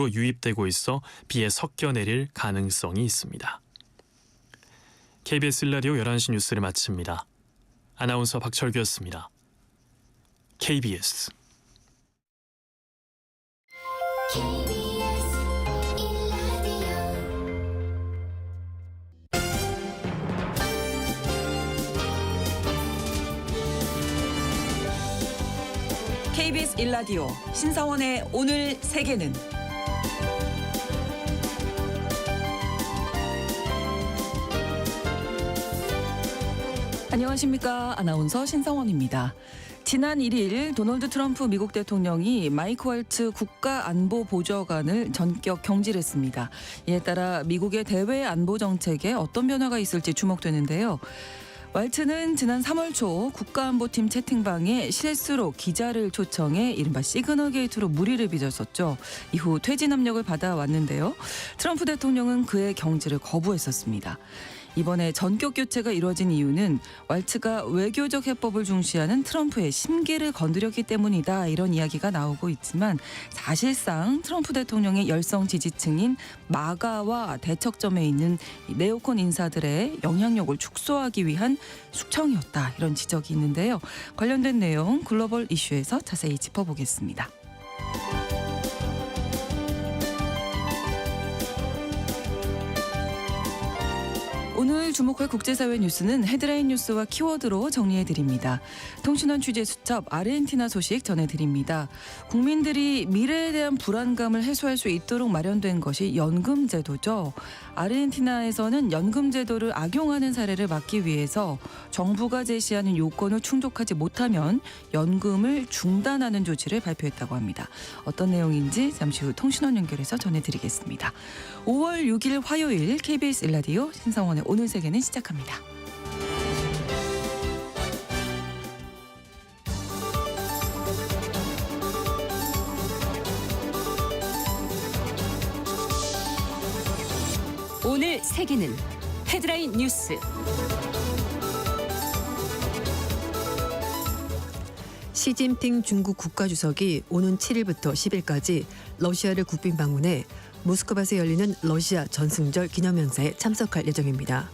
유입되고 있어 비에 섞여 내릴 가능성이 있습니다. KBS 1라디오 11시 뉴스를 마칩니다. 아나운서 박철규였습니다. KBS KBS 1라디오 신성원의 오늘 세계는 안녕하십니까. 아나운서 신성원입니다. 지난 1일 도널드 트럼프 미국 대통령이 마이크 왈츠 국가안보보좌관을 전격 경질했습니다. 이에 따라 미국의 대외 안보 정책에 어떤 변화가 있을지 주목되는데요. 왈츠는 지난 3월 초 국가안보팀 채팅방에 실수로 기자를 초청해 이른바 시그널 게이트로 물의를 빚었었죠. 이후 퇴진 압력을 받아왔는데요. 트럼프 대통령은 그의 경질을 거부했었습니다. 이번에 전격 교체가 이뤄진 이유는 왈츠가 외교적 해법을 중시하는 트럼프의 심기를 건드렸기 때문이다, 이런 이야기가 나오고 있지만 사실상 트럼프 대통령의 열성 지지층인 마가와 대척점에 있는 네오콘 인사들의 영향력을 축소하기 위한 숙청이었다, 이런 지적이 있는데요. 관련된 내용 글로벌 이슈에서 자세히 짚어보겠습니다. 오늘 주목할 국제사회 뉴스는 헤드라인 뉴스와 키워드로 정리해드립니다. 통신원 취재수첩 아르헨티나 소식 전해드립니다. 국민들이 미래에 대한 불안감을 해소할 수 있도록 마련된 것이 연금제도죠. 아르헨티나에서는 연금제도를 악용하는 사례를 막기 위해서 정부가 제시하는 요건을 충족하지 못하면 연금을 중단하는 조치를 발표했다고 합니다. 어떤 내용인지 잠시 후 통신원 연결해서 전해드리겠습니다. 5월 6일 화요일 KBS 1라디오 신성원의 오늘 세계는 시작합니다. 오늘 세계는 헤드라인 뉴스. 시진핑 중국 국가주석이 오는 7일부터 10일까지 러시아를 국빈 방문해 모스크바에서 열리는 러시아 전승절 기념행사에 참석할 예정입니다.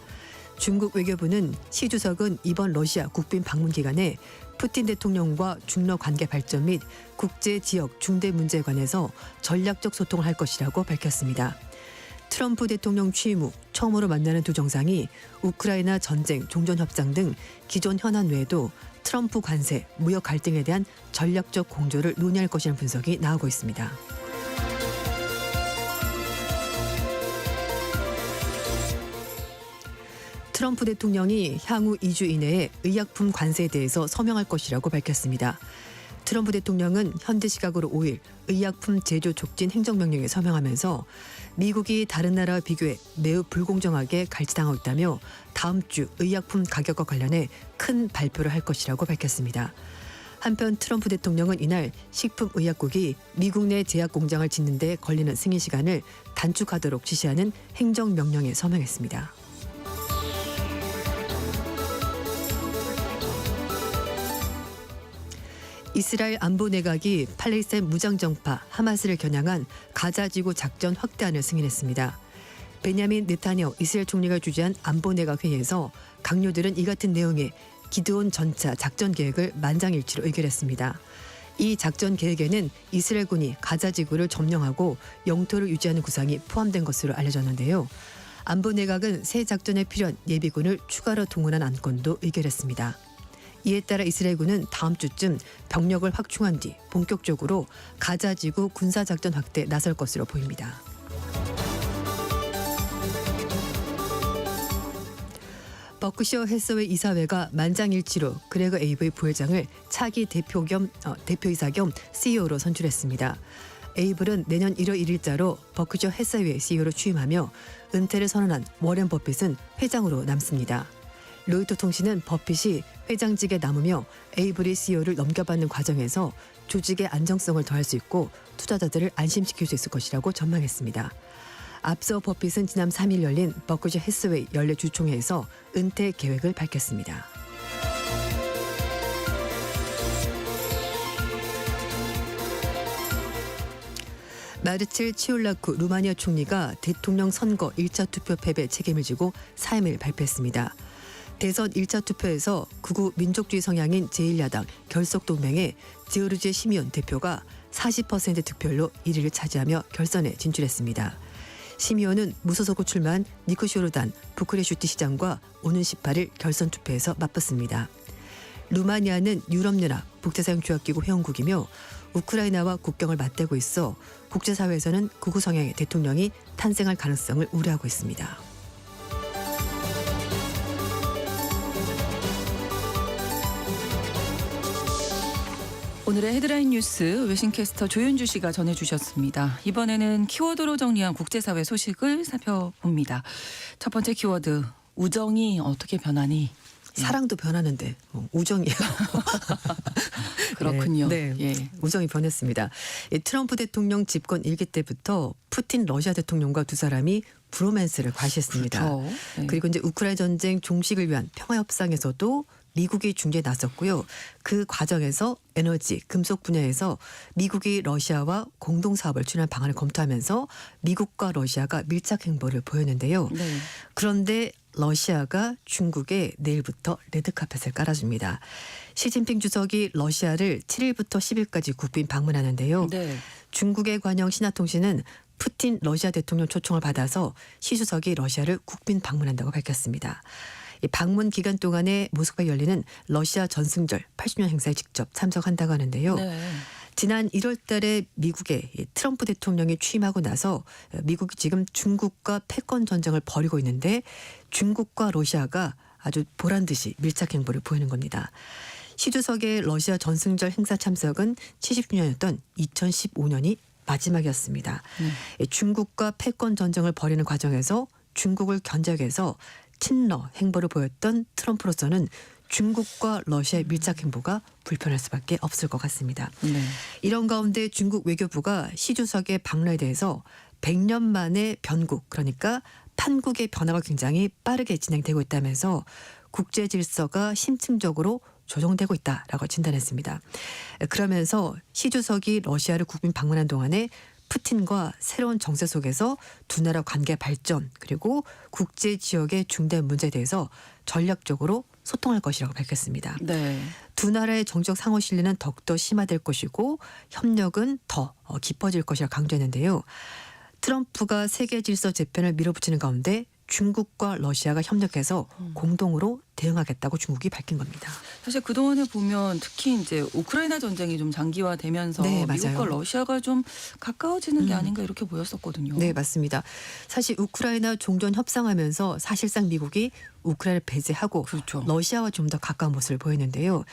중국 외교부는 시 주석은 이번 러시아 국빈 방문 기간에 푸틴 대통령과 중러 관계 발전 및 국제 지역 중대 문제에 관해서 전략적 소통을 할 것이라고 밝혔습니다. 트럼프 대통령 취임 후 처음으로 만나는 두 정상이 우크라이나 전쟁, 종전협상 등 기존 현안 외에도 트럼프 관세, 무역 갈등에 대한 전략적 공조를 논의할 것이라는 분석이 나오고 있습니다. 트럼프 대통령이 향후 2주 이내에 의약품 관세에 대해서 서명할 것이라고 밝혔습니다. 트럼프 대통령은 현지 시각으로 5일 의약품 제조 촉진 행정명령에 서명하면서 미국이 다른 나라와 비교해 매우 불공정하게 갈치당하고 있다며 다음 주 의약품 가격과 관련해 큰 발표를 할 것이라고 밝혔습니다. 한편 트럼프 대통령은 이날 식품의약국이 미국 내 제약 공장을 짓는 데 걸리는 승인 시간을 단축하도록 지시하는 행정명령에 서명했습니다. 이스라엘 안보 내각이 팔레스타인 무장정파 하마스를 겨냥한 가자지구 작전 확대안을 승인했습니다. 베냐민 네타냐후 이스라엘 총리가 주재한 안보 내각 회의에서 강요들은 이 같은 내용의 기드온 전차 작전 계획을 만장일치로 의결했습니다. 이 작전 계획에는 이스라엘군이 가자지구를 점령하고 영토를 유지하는 구상이 포함된 것으로 알려졌는데요. 안보 내각은 새 작전에 필요한 예비군을 추가로 동원한 안건도 의결했습니다. 이에 따라 이스라엘군은 다음 주쯤 병력을 확충한 뒤 본격적으로 가자지구 군사작전 확대에 나설 것으로 보입니다. 버크셔 해서웨이 이사회가 만장일치로 그레거 에이브의 부회장을 차기 대표이사 겸 CEO로 선출했습니다. 에이블은 내년 1월 1일자로 버크셔 해서웨이 CEO로 취임하며 은퇴를 선언한 워렌 버핏은 회장으로 남습니다. 로이터 통신은 버핏이 회장직에 남으며 에이블이 CEO를 넘겨받는 과정에서 조직의 안정성을 더할 수 있고 투자자들을 안심시킬 수 있을 것이라고 전망했습니다. 앞서 버핏은 지난 3일 열린 버크셔 해서웨이 연례 주총회에서 은퇴 계획을 밝혔습니다. 마르칠 치올라쿠 루마니아 총리가 대통령 선거 1차 투표 패배 책임을 지고 사임을 발표했습니다. 대선 1차 투표에서 극우 민족주의 성향인 제1야당 결속동맹의 지오르제 시미온 대표가 40% 득표율로 1위를 차지하며 결선에 진출했습니다. 시미온은 무소속으로 출마한 니코쇼르단 부크레슈티 시장과 오는 18일 결선 투표에서 맞붙습니다. 루마니아는 유럽연합 국제사용조약기구 회원국이며 우크라이나와 국경을 맞대고 있어 국제사회에서는 극우 성향의 대통령이 탄생할 가능성을 우려하고 있습니다. 오늘의 헤드라인 뉴스 외신캐스터 조윤주 씨가 전해주셨습니다. 이번에는 키워드로 정리한 국제사회 소식을 살펴봅니다. 첫 번째 키워드, 우정이 어떻게 변하니? 사랑도 변하는데 우정이요. 그렇군요. 네, 예. 우정이 변했습니다. 트럼프 대통령 집권 1기 때부터 푸틴 러시아 대통령과 두 사람이 브로맨스를 과시했습니다. 그렇죠. 네. 그리고 이제 우크라이나 전쟁 종식을 위한 평화 협상에서도 미국이 중재에 나섰고요. 그 과정에서 에너지, 금속 분야에서 미국이 러시아와 공동 사업을 추진할 방안을 검토하면서 미국과 러시아가 밀착 행보를 보였는데요. 네. 그런데 러시아가 중국에 내일부터 레드카펫을 깔아줍니다. 시진핑 주석이 러시아를 7일부터 10일까지 국빈 방문하는데요. 네. 중국의 관영 신화통신은 푸틴 러시아 대통령 초청을 받아서 시 주석이 러시아를 국빈 방문한다고 밝혔습니다. 이 방문 기간 동안에 모스크바에 열리는 러시아 전승절 80주년 행사에 직접 참석한다고 하는데요. 네. 지난 1월 달에 미국의 트럼프 대통령이 취임하고 나서 미국이 지금 중국과 패권 전쟁을 벌이고 있는데 중국과 러시아가 아주 보란 듯이 밀착 행보를 보이는 겁니다. 시 주석의 러시아 전승절 행사 참석은 70주년이었던 2015년이 마지막이었습니다. 중국과 패권 전쟁을 벌이는 과정에서 중국을 견제하기 위해서 친러 행보를 보였던 트럼프로서는 중국과 러시아의 밀착 행보가 불편할 수밖에 없을 것 같습니다. 네. 이런 가운데 중국 외교부가 시 주석의 방문에 대해서 100년 만에 변국, 그러니까 판국의 변화가 굉장히 빠르게 진행되고 있다면서 국제 질서가 심층적으로 조정되고 있다라고 진단했습니다. 그러면서 시 주석이 러시아를 국빈 방문한 동안에 푸틴과 새로운 정세 속에서 두 나라 관계 발전 그리고 국제 지역의 중대한 문제에 대해서 전략적으로 소통할 것이라고 밝혔습니다. 네. 두 나라의 정적 상호 신뢰는 더욱더 심화될 것이고 협력은 더 깊어질 것이라고 강조했는데요. 트럼프가 세계 질서 재편을 밀어붙이는 가운데 중국과 러시아가 협력해서 공동으로 대응하겠다고 중국이 밝힌 겁니다. 사실 그동안에 보면 특히 이제 우크라이나 전쟁이 좀 장기화되면서 네, 맞아요. 미국과 러시아가 좀 가까워지는 게 아닌가 이렇게 보였었거든요. 네, 맞습니다. 사실 우크라이나 종전 협상하면서 사실상 미국이 우크라이나를 배제하고 그렇죠. 러시아와 좀 더 가까운 모습을 보였는데요.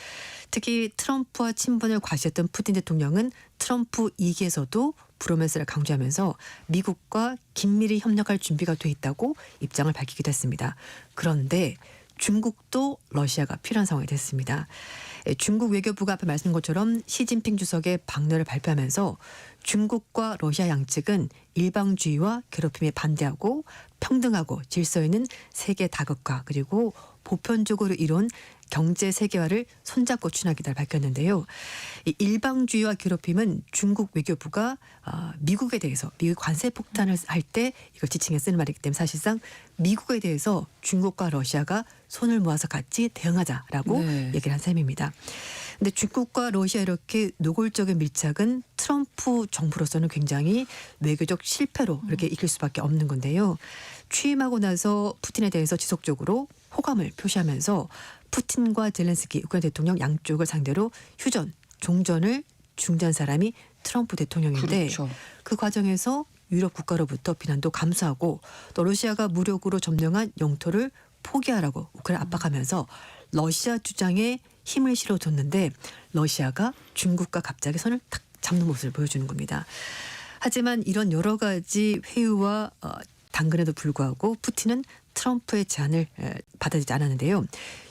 특히 트럼프와 친분을 과시했던 푸틴 대통령은 트럼프 2기에서도 브로맨스를 강조하면서 미국과 긴밀히 협력할 준비가 돼 있다고 입장을 밝히기도 했습니다. 그런데 중국도 러시아가 필요한 상황이 됐습니다. 중국 외교부가 앞에 말씀드린 것처럼 시진핑 주석의 방문을 발표하면서 중국과 러시아 양측은 일방주의와 괴롭힘에 반대하고 평등하고 질서 있는 세계 다각화 그리고 보편적으로 이룬 경제 세계화를 손잡고 추진하겠다고 밝혔는데요. 이 일방주의와 괴롭힘은 중국 외교부가 미국에 대해서 미국 관세 폭탄을 할 때 이걸 지칭해 쓰는 말이기 때문에 사실상 미국에 대해서 중국과 러시아가 손을 모아서 같이 대응하자라고 네. 얘기를 한 셈입니다. 근데 중국과 러시아 이렇게 노골적인 밀착은 트럼프 정부로서는 굉장히 외교적 실패로 이렇게 이길 수밖에 없는 건데요. 취임하고 나서 푸틴에 대해서 지속적으로 호감을 표시하면서 푸틴과 젤렌스키 우크라이나 대통령 양쪽을 상대로 휴전, 종전을 중재한 사람이 트럼프 대통령인데 그렇죠. 그 과정에서 유럽 국가로부터 비난도 감수하고 또 러시아가 무력으로 점령한 영토를 포기하라고 우크라이나 압박하면서 러시아 주장에 힘을 실어줬는데 러시아가 중국과 갑자기 손을 탁 잡는 모습을 보여주는 겁니다. 하지만 이런 여러 가지 회유와 당근에도 불구하고 푸틴은 트럼프의 제안을 받아들이지 않았는데요.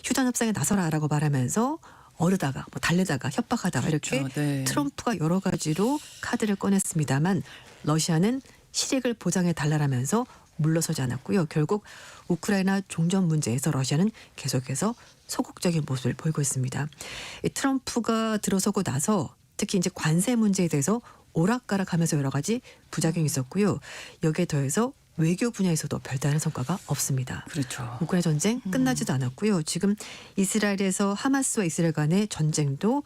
휴전 협상에 나서라라고 말하면서 어르다가 달래다가 협박하다가 그렇죠. 이렇게 네. 트럼프가 여러 가지로 카드를 꺼냈습니다만 러시아는 실익을 보장해 달라라면서 물러서지 않았고요. 결국 우크라이나 종전 문제에서 러시아는 계속해서 소극적인 모습을 보이고 있습니다. 트럼프가 들어서고 나서 특히 이제 관세 문제에 대해서 오락가락하면서 여러 가지 부작용이 있었고요. 여기에 더해서 외교 분야에서도 별다른 성과가 없습니다. 그렇죠. 우크라이나 전쟁 끝나지도 않았고요. 지금 이스라엘에서 하마스와 이스라엘 간의 전쟁도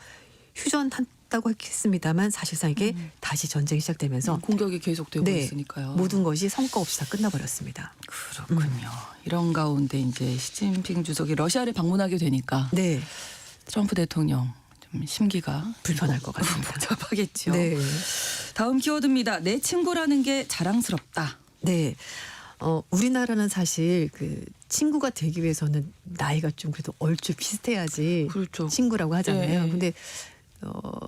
휴전한다고 했습니다만 사실상 이게 다시 전쟁이 시작되면서 공격이 계속되고 네, 있으니까요. 모든 것이 성과 없이 다 끝나버렸습니다. 그렇군요. 이런 가운데 이제 시진핑 주석이 러시아를 방문하게 되니까 네, 트럼프 대통령 좀 심기가 불편할 것 같습니다. 복잡하겠죠. 네, 다음 키워드입니다. 내 친구라는 게 자랑스럽다. 네. 우리나라는 사실 그 친구가 되기 위해서는 나이가 좀 그래도 얼추 비슷해야지 그렇죠. 친구라고 하잖아요. 네. 근데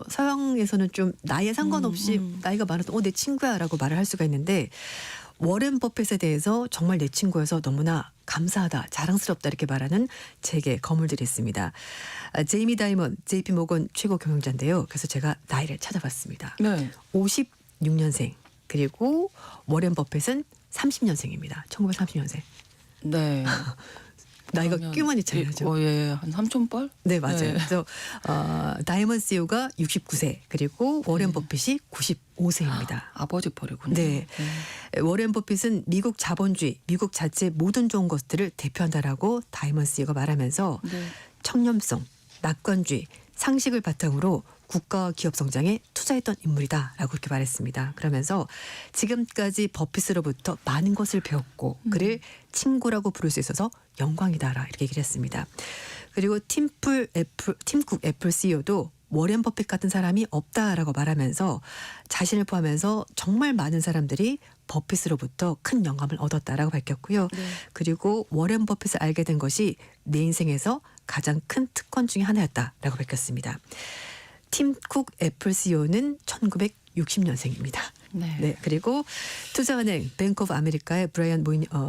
서양에서는 좀 나이에 상관없이 나이가 많아도 내 친구야라고 말을 할 수가 있는데 워렌 버핏에 대해서 정말 내 친구여서 너무나 감사하다, 자랑스럽다 이렇게 말하는 책의 거물들이 있습니다. 제이미 다이먼, JP 모건 최고 경영자인데요. 그래서 제가 나이를 찾아봤습니다. 네. 56년생 그리고 워렌 버핏은 30년생입니다. 1930년생. 네. 나이가 그러면 꽤 많이 차이 나죠. 예, 한 3촌벌? 네, 맞아요. 네. 그래서 다이먼 CEO가 69세 그리고 워렌 버핏이 95세입니다. 아버지 뻘이군요. 네. 워렌 버핏은 미국 자본주의, 미국 자체의 모든 좋은 것들을 대표한다라고 다이먼 CEO가 말하면서 네. 청렴성, 낙관주의, 상식을 바탕으로 국가와 기업 성장에 투자했던 인물이다라고 그렇게 말했습니다. 그러면서 지금까지 버핏으로부터 많은 것을 배웠고 그를 친구라고 부를 수 있어서 영광이다라 이렇게 얘기를 했습니다. 그리고 팀쿡 애플 CEO도 워렌 버핏 같은 사람이 없다라고 말하면서 자신을 포함해서 정말 많은 사람들이 버핏으로부터 큰 영감을 얻었다라고 밝혔고요. 네. 그리고 그리고 워렌 버핏을 알게 된 것이 내 인생에서 가장 큰 특권 중에 하나였다라고 밝혔습니다. 팀쿡 애플 CEO는 1960년생입니다. 네. 네, 그리고 투자은행 뱅크 오브 아메리카의 브라이언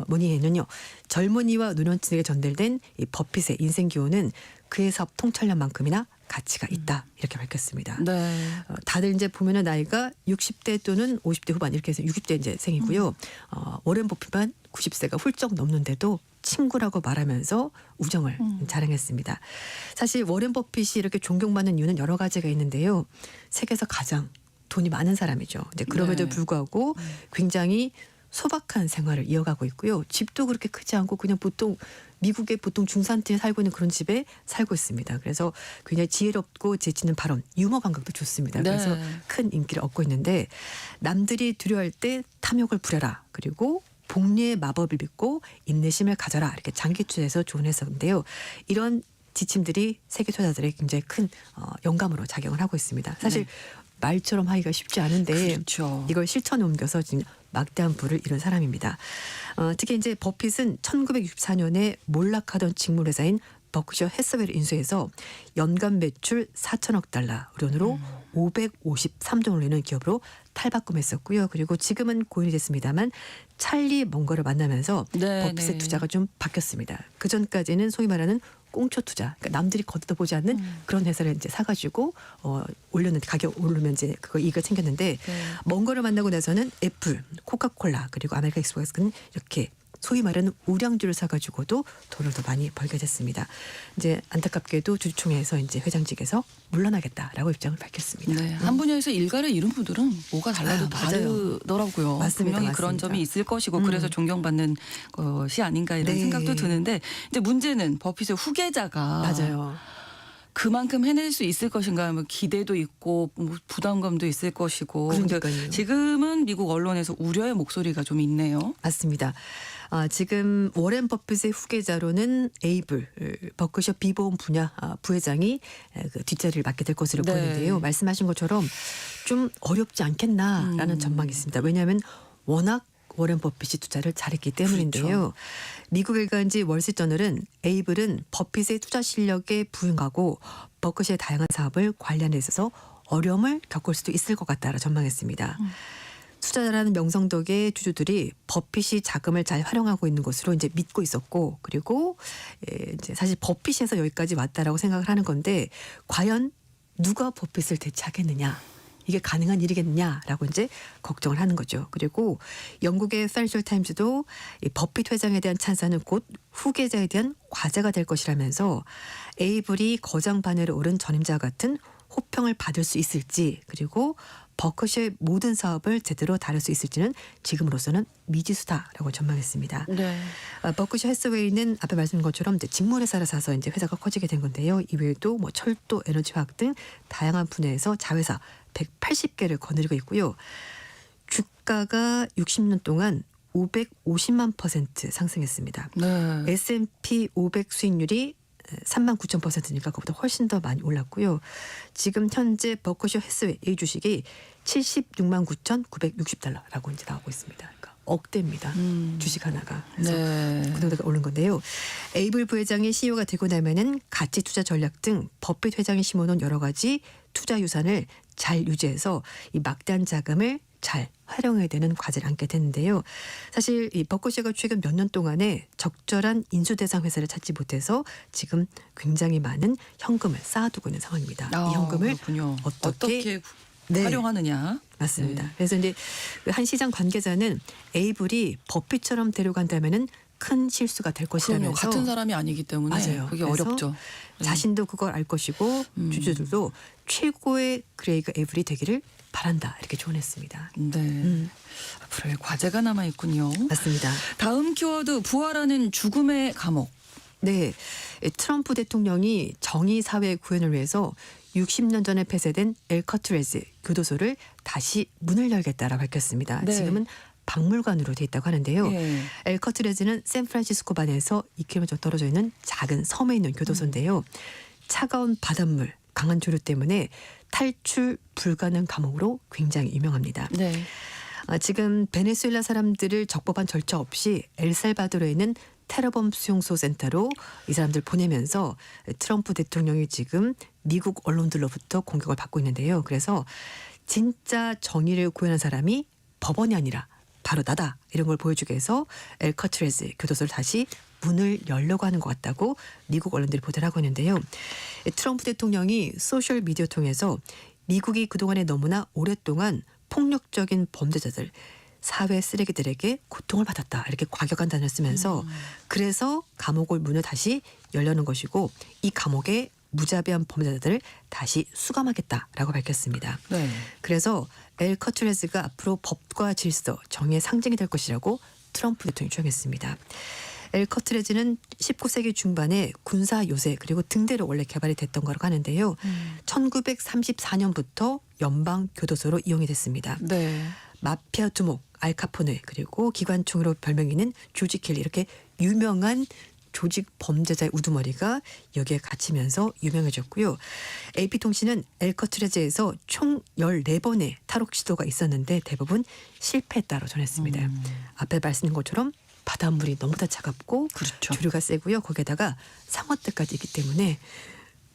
모니헤는요. 젊은이와 노년층에게 전달된 이 버핏의 인생 기호는 그의 사업 통찰력만큼이나 가치가 있다 이렇게 밝혔습니다. 네. 다들 이제 보면은 나이가 60대 또는 50대 후반 이렇게 해서 60대 이제 생이고요. 워렌 버핏만 90세가 훌쩍 넘는데도 친구라고 말하면서 우정을 자랑했습니다. 사실 워렌 버핏이 이렇게 존경받는 이유는 여러 가지가 있는데요. 세계에서 가장 돈이 많은 사람이죠. 이제 그럼에도 네. 불구하고 굉장히 소박한 생활을 이어가고 있고요. 집도 그렇게 크지 않고 그냥 보통 미국의 보통 중산층에 살고 있는 그런 집에 살고 있습니다. 그래서 굉장히 지혜롭고 재치 있는 발언, 유머 감각도 좋습니다. 네. 그래서 큰 인기를 얻고 있는데 남들이 두려워할 때 탐욕을 부려라. 그리고 복리의 마법을 믿고 인내심을 가져라. 이렇게 장기 투자에서 조언했었는데요. 이런 지침들이 세계 투자자들의 굉장히 큰 영감으로 작용을 하고 있습니다. 사실 말처럼 하기가 쉽지 않은데 그렇죠. 이걸 실천에 옮겨서 지금 막대한 부를 이룬 사람입니다. 특히 이제 버핏은 1964년에 몰락하던 직물회사인 버크셔 해서웨이를 인수해서 연간 매출 4천억 달러, 우리 돈으로 553조 원을 내는 기업으로 탈바꿈했었고요. 그리고 지금은 고인이 됐습니다만 찰리 먼거를 만나면서 네, 버핏의 네. 투자가 좀 바뀌었습니다. 그 전까지는 소위 말하는 꽁초 투자, 그러니까 남들이 걷어보지 않는 그런 회사를 이제 사가지고 올렸는데 가격 오르면 이제 그거 이익을 챙겼는데 네. 먼거를 만나고 나서는 애플, 코카콜라 그리고 아메리칸 익스프레스는 이렇게 소위 말하는 우량주를 사가지고도 돈을 더 많이 벌게 됐습니다. 이제 안타깝게도 주주총회에서 이제 회장직에서 물러나겠다라고 입장을 밝혔습니다. 네, 한 분야에서 일가를 이룬 분들은 뭐가 달라도 아유, 맞아요. 다르더라고요. 맞습니다, 분명히 그런 맞습니다. 점이 있을 것이고 그래서 존경받는 것이 아닌가 이런 네. 생각도 드는데 이제 문제는 버핏의 후계자가 맞아요. 그만큼 해낼 수 있을 것인가 하면 기대도 있고 뭐 부담감도 있을 것이고 근데 그러니까요. 지금은 미국 언론에서 우려의 목소리가 좀 있네요. 맞습니다. 지금 워렌 버핏의 후계자로는 에이블 버크셔 비보험 분야 부회장이 그 뒷자리를 맡게 될 것으로 네. 보이는데요. 말씀하신 것처럼 좀 어렵지 않겠나라는 전망이 있습니다. 왜냐하면 워낙 워렌 버핏이 투자를 잘했기 때문인데요. 그렇죠. 미국 일간지 월스트리트저널은 에이블은 버핏의 투자 실력에 부응하고 버크셔의 다양한 사업을 관리하는 데 있어서 어려움을 겪을 수도 있을 것 같다라 전망했습니다. 투자자라는 명성 덕에 주주들이 버핏이 자금을 잘 활용하고 있는 것으로 이제 믿고 있었고 그리고 이제 사실 버핏에서 여기까지 왔다라고 생각을 하는 건데 과연 누가 버핏을 대체하겠느냐? 이게 가능한 일이겠느냐라고 이제 걱정을 하는 거죠. 그리고 영국의 파이낸셜 타임즈도 이 버핏 회장에 대한 찬사는 곧 후계자에 대한 과제가 될 것이라면서 에이블이 거장 반열에 오른 전임자와 같은 호평을 받을 수 있을지 그리고 버크셔의 모든 사업을 제대로 다룰 수 있을지는 지금으로서는 미지수다라고 전망했습니다. 네. 버크셔 해서웨이는 앞에 말씀드린 것처럼 이제 직물회사를 사서 이제 회사가 커지게 된 건데요. 이외에도 뭐 철도, 에너지화학 등 다양한 분야에서 자회사 180개를 거느리고 있고요. 주가가 60년 동안 550만% 상승했습니다. 네. S&P 500 수익률이 39,000%니까 그보다 훨씬 더 많이 올랐고요. 지금 현재 버크셔 해서웨이 주식이 76만 9,960달러라고 이제 나오고 있습니다. 그러니까 억대입니다. 주식 하나가. 그래서 네. 그 정도가 오른 건데요. 에이블 부회장이 CEO가 되고 나면은 가치 투자 전략 등 버핏 회장이 심어놓은 여러 가지 투자 유산을 잘 유지해서 이 막대한 자금을 잘 활용해야 되는 과제를 안게 됐는데요. 사실 이 버크셔가 최근 몇 년 동안에 적절한 인수 대상 회사를 찾지 못해서 지금 굉장히 많은 현금을 쌓아두고 있는 상황입니다. 이 현금을 그렇군요. 어떻게 네. 활용하느냐. 맞습니다. 네. 그래서 이제 한 시장 관계자는 에이블이 버핏처럼 데려간다면은 큰 실수가 될 그럼요. 것이라면서 같은 사람이 아니기 때문에 맞아요. 그게 그래서 어렵죠. 자신도 그걸 알 것이고 주주들도 최고의 그레이그 에이블이 되기를 바란다 이렇게 조언했습니다. 네. 앞으로의 과제가 남아 있군요. 맞습니다. 다음 키워드 부활하는 죽음의 감옥. 네, 트럼프 대통령이 정의사회 구현을 위해서 60년 전에 폐쇄된 엘커트레즈 교도소를 다시 문을 열겠다라고 밝혔습니다. 네. 지금은 박물관으로 돼 있다고 하는데요. 예. 엘커트레즈는 샌프란시스코 반에서 2km 떨어져 있는 작은 섬에 있는 교도소인데요. 차가운 바닷물, 강한 조류 때문에 탈출 불가능 감옥으로 굉장히 유명합니다. 네. 지금 베네수엘라 사람들을 적법한 절차 없이 엘살바도르에 있는 테러범 수용소 센터로 이 사람들 보내면서 트럼프 대통령이 지금 미국 언론들로부터 공격을 받고 있는데요. 그래서 진짜 정의를 구현한 사람이 법원이 아니라 바로 나다 이런 걸 보여주기 위해서 엘커트레즈 교도소를 다시 문을 열려고 하는 것 같다고 미국 언론들이 보도를 하고 있는데요. 트럼프 대통령이 소셜 미디어 통해서 미국이 그동안에 너무나 오랫동안 폭력적인 범죄자들, 사회 쓰레기들에게 고통을 받았다 이렇게 과격한 단어를 쓰면서 그래서 감옥을 문을 다시 열려는 것이고 이 감옥에 무자비한 범죄자들을 다시 수감하겠다라고 밝혔습니다. 네. 그래서 엘커트레즈가 앞으로 법과 질서, 정의의 상징이 될 것이라고 트럼프 대통령이 주장했습니다. 엘커트레즈는 19세기 중반에 군사 요새 그리고 등대로 원래 개발이 됐던 거라고 하는데요. 1934년부터 연방 교도소로 이용이 됐습니다. 네. 마피아 두목, 알카포네 그리고 기관총으로 별명이 있는 조지 켈리 이렇게 유명한 조직 범죄자의 우두머리가 여기에 갇히면서 유명해졌고요. AP통신은 엘커트레즈에서 총 14번의 탈옥 시도가 있었는데 대부분 실패했다고 전했습니다. 앞에 말씀드린 것처럼 바닷물이 너무나 차갑고 그렇죠. 조류가 세고요. 거기에다가 상어떼까지 있기 때문에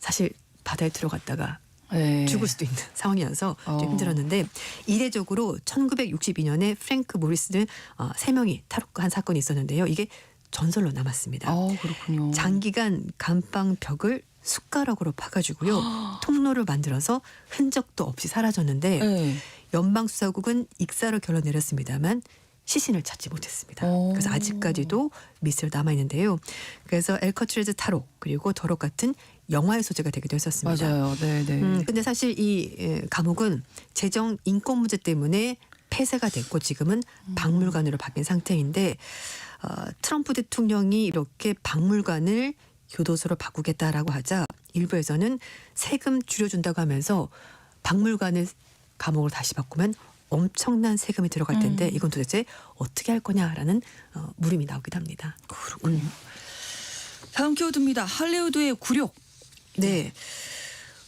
사실 바다에 들어갔다가 네. 죽을 수도 있는 상황이어서 좀 어. 힘들었는데 이례적으로 1962년에 프랭크 모리스는 3명이 탈옥한 사건이 있었는데요. 이게 전설로 남았습니다. 그렇군요. 장기간 감방벽을 숟가락으로 파가지고요. 통로를 만들어서 흔적도 없이 사라졌는데 네. 연방수사국은 익사로 결론 내렸습니다만 시신을 찾지 못했습니다. 그래서 아직까지도 미스터리가 남아있는데요. 그래서 엘커트레즈 탈옥 그리고 더럭 같은 영화의 소재가 되기도 했었습니다. 맞아요. 네, 네. 근데 사실 이 감옥은 재정 인권 문제 때문에 폐쇄가 됐고 지금은 박물관으로 바뀐 상태인데 트럼프 대통령이 이렇게 박물관을 교도소로 바꾸겠다라고 하자 일부에서는 세금 줄여준다고 하면서 박물관을 감옥으로 다시 바꾸면 엄청난 세금이 들어갈 텐데 이건 도대체 어떻게 할 거냐라는 물음이 나오기도 합니다. 그렇군요. 다음 키워드입니다. 할리우드의 굴욕. 네.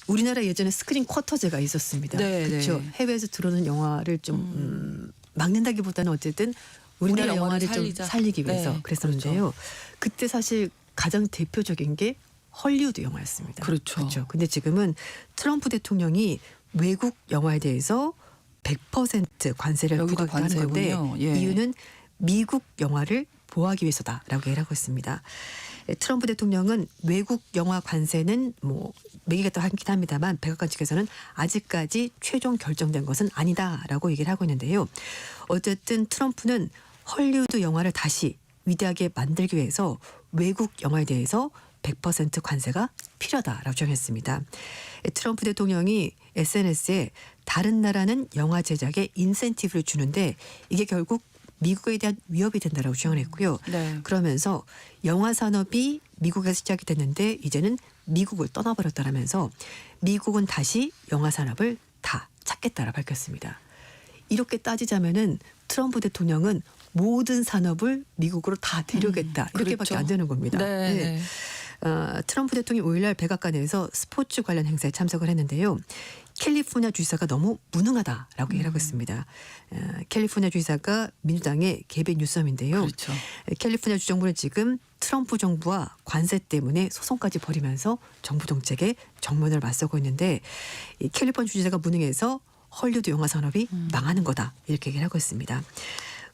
우리나라 예전에 스크린 쿼터제가 있었습니다. 네, 그렇죠. 네. 해외에서 들어오는 영화를 좀 막는다기보다는 어쨌든 우리나라 우리 영화를 영화를 좀 살리자. 살리기 위해서 네, 그랬었는데요. 그때 사실 가장 대표적인 게 헐리우드 영화였습니다. 그렇죠. 근데 지금은 트럼프 대통령이 외국 영화에 대해서 100% 관세를 여기도 부과하는 건데 관세군요. 예. 이유는 미국 영화를 보호하기 위해서다라고 얘기를 하고 있습니다. 트럼프 대통령은 외국 영화 관세는 뭐 매기겠다 하긴 합니다만 백악관 측에서는 아직까지 최종 결정된 것은 아니다라고 얘기를 하고 있는데요. 어쨌든 트럼프는 헐리우드 영화를 다시 위대하게 만들기 위해서 외국 영화에 대해서 100% 관세가 필요하다라고 주장했습니다. 트럼프 대통령이 SNS에 다른 나라는 영화 제작에 인센티브를 주는데 이게 결국 미국에 대한 위협이 된다라고 주장을 했고요. 네. 그러면서 영화 산업이 미국에서 시작이 됐는데 이제는 미국을 떠나버렸다라면서 미국은 다시 영화 산업을 다 찾겠다라고 밝혔습니다. 이렇게 따지자면은 트럼프 대통령은 모든 산업을 미국으로 다 데려오겠다 이렇게밖에 그렇죠. 안 되는 겁니다. 네. 네. 트럼프 대통령이 5일날 백악관에서 스포츠 관련 행사에 참석을 했는데요. 캘리포니아 주지사가 너무 무능하다라고 얘기하고 있습니다. 캘리포니아 주지사가 민주당의 게빈 뉴섬인데요. 그렇죠. 캘리포니아 주정부는 지금 트럼프 정부와 관세 때문에 소송까지 벌이면서 정부 정책에 정면을 맞서고 있는데 이 캘리포니아 주지사가 무능해서 헐리우드 영화 산업이 망하는 거다 이렇게 얘기를 하고 있습니다.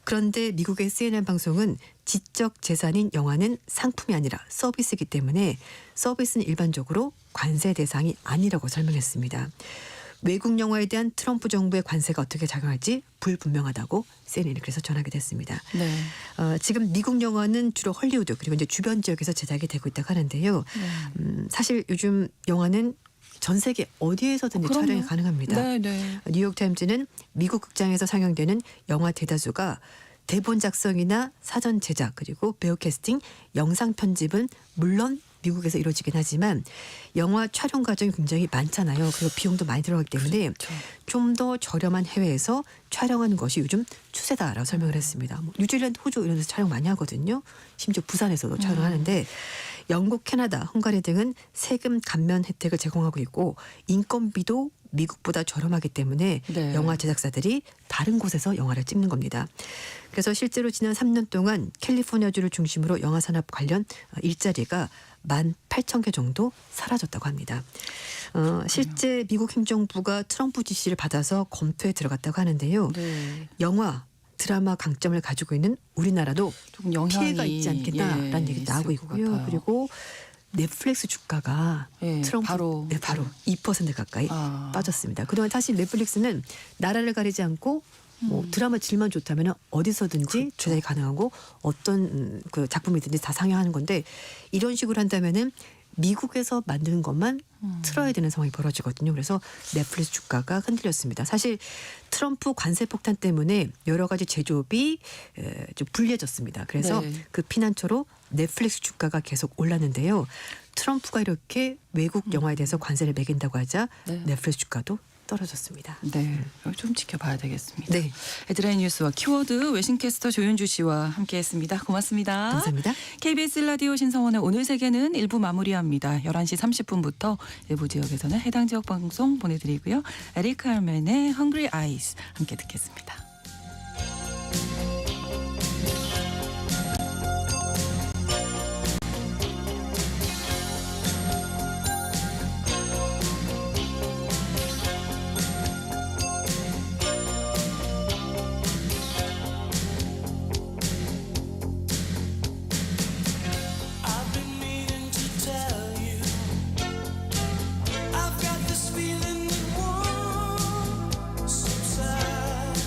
그런데 미국의 CNN 방송은 지적 재산인 영화는 상품이 아니라 서비스이기 때문에 서비스는 일반적으로 관세 대상이 아니라고 설명했습니다. 외국 영화에 대한 트럼프 정부의 관세가 어떻게 작용할지 불분명하다고 CNN이 그래서 전하게 됐습니다. 네. 지금 미국 영화는 주로 헐리우드 그리고 이제 주변 지역에서 제작이 되고 있다고 하는데요. 사실 요즘 영화는 전 세계 어디에서든지 그럼요. 촬영이 가능합니다. 네, 네. 뉴욕타임즈는 미국 극장에서 상영되는 영화 대다수가 대본 작성이나 사전 제작 그리고 배우 캐스팅, 영상 편집은 물론 미국에서 이루어지긴 하지만 영화 촬영 과정이 굉장히 많잖아요. 그리고 비용도 많이 들어가기 때문에 그렇죠. 좀 더 저렴한 해외에서 촬영하는 것이 요즘 추세다라고 설명을 했습니다. 뭐 뉴질랜드, 호주 이런 데서 촬영 많이 하거든요. 심지어 부산에서도 촬영하는데 영국, 캐나다, 헝가리 등은 세금 감면 혜택을 제공하고 있고 인건비도 미국보다 저렴하기 때문에 네. 영화 제작사들이 다른 곳에서 영화를 찍는 겁니다. 그래서 실제로 지난 3년 동안 캘리포니아주를 중심으로 영화 산업 관련 일자리가 18,000개 정도 사라졌다고 합니다. 실제 미국 행정부가 트럼프 지시를 받아서 검토에 들어갔다고 하는데요. 네. 영화, 드라마 강점을 가지고 있는 우리나라도 조금 영향이 피해가 있지 않겠다라는 예, 얘기도 나오고 있을 것 있고요. 같아요. 그리고 넷플릭스 주가가 예, 트럼프 바로 2% 가까이 아. 빠졌습니다. 그동안 사실 넷플릭스는 나라를 가리지 않고 뭐 드라마 질만 좋다면 어디서든지 그렇죠. 제작이 가능하고 어떤 그 작품이든지 다 상영하는 건데 이런 식으로 한다면은 미국에서 만드는 것만 틀어야 되는 상황이 벌어지거든요. 그래서 넷플릭스 주가가 흔들렸습니다. 사실 트럼프 관세 폭탄 때문에 여러 가지 제조업이 좀 불리해졌습니다. 그래서 네. 그 피난처로 넷플릭스 주가가 계속 올랐는데요. 트럼프가 이렇게 외국 영화에 대해서 관세를 매긴다고 하자 네. 넷플릭스 주가도 떨어졌습니다. 네, 좀 지켜봐야 되겠습니다. 네, 헤드라인 뉴스와 키워드 외신캐스터 조윤주 씨와 함께했습니다. 고맙습니다. 감사합니다. KBS 라디오 신성원의 오늘 세계는 1부 마무리합니다. 11시 30분부터 일부 지역에서는 해당 지역 방송 보내드리고요. 에릭 칼맨의 Hungry Eyes 함께 듣겠습니다. I've been meaning to tell you I've got this feeling that won't subside.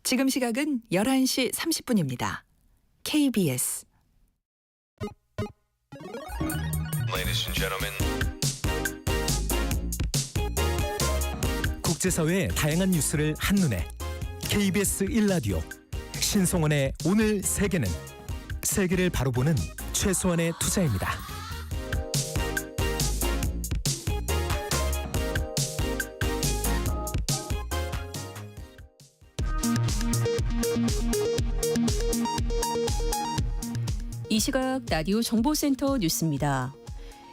지금 시각은 11시 30분입니다. KBS Ladies and gentlemen. 국제사회의 다양한 뉴스를 한눈에 KBS 1라디오 신성원의 오늘 세계는 세계를 바로 보는 최소한의 투자입니다. 이 시각 라디오 정보센터 뉴스입니다.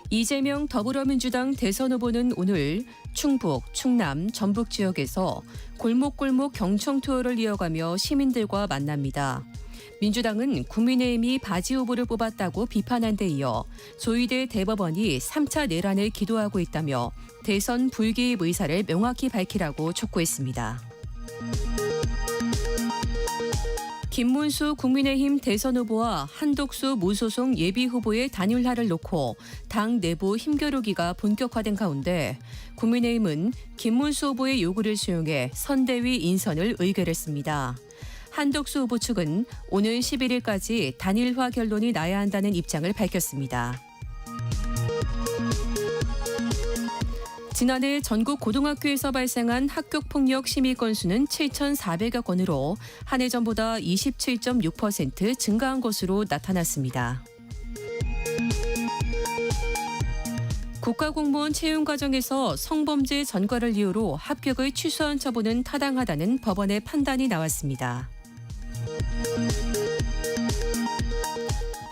이재명 더불어민주당 대선 후보는 오늘 충북, 충남, 전북 지역에서 골목골목 경청 투어를 이어가며 시민들과 만납니다. 민주당은 국민의힘이 바지 후보를 뽑았다고 비판한 데 이어 조희대 대법원이 3차 내란을 기도하고 있다며 대선 불개입 의사를 명확히 밝히라고 촉구했습니다. 김문수 국민의힘 대선 후보와 한독수 무소속 예비후보의 단일화를 놓고 당 내부 힘겨루기가 본격화된 가운데 국민의힘은 김문수 후보의 요구를 수용해 선대위 인선을 의결했습니다. 한독수 후보 측은 오늘 11일까지 단일화 결론이 나야 한다는 입장을 밝혔습니다. 지난해 전국 고등학교에서 발생한 학교폭력 시미 건수는 7,400여 건으로 한 해 전보다 27.6% 증가한 것으로 나타났습니다. 국가공무원 채용 과정에서 성범죄 전과를 이유로 합격을 취소한 처분은 타당하다는 법원의 판단이 나왔습니다.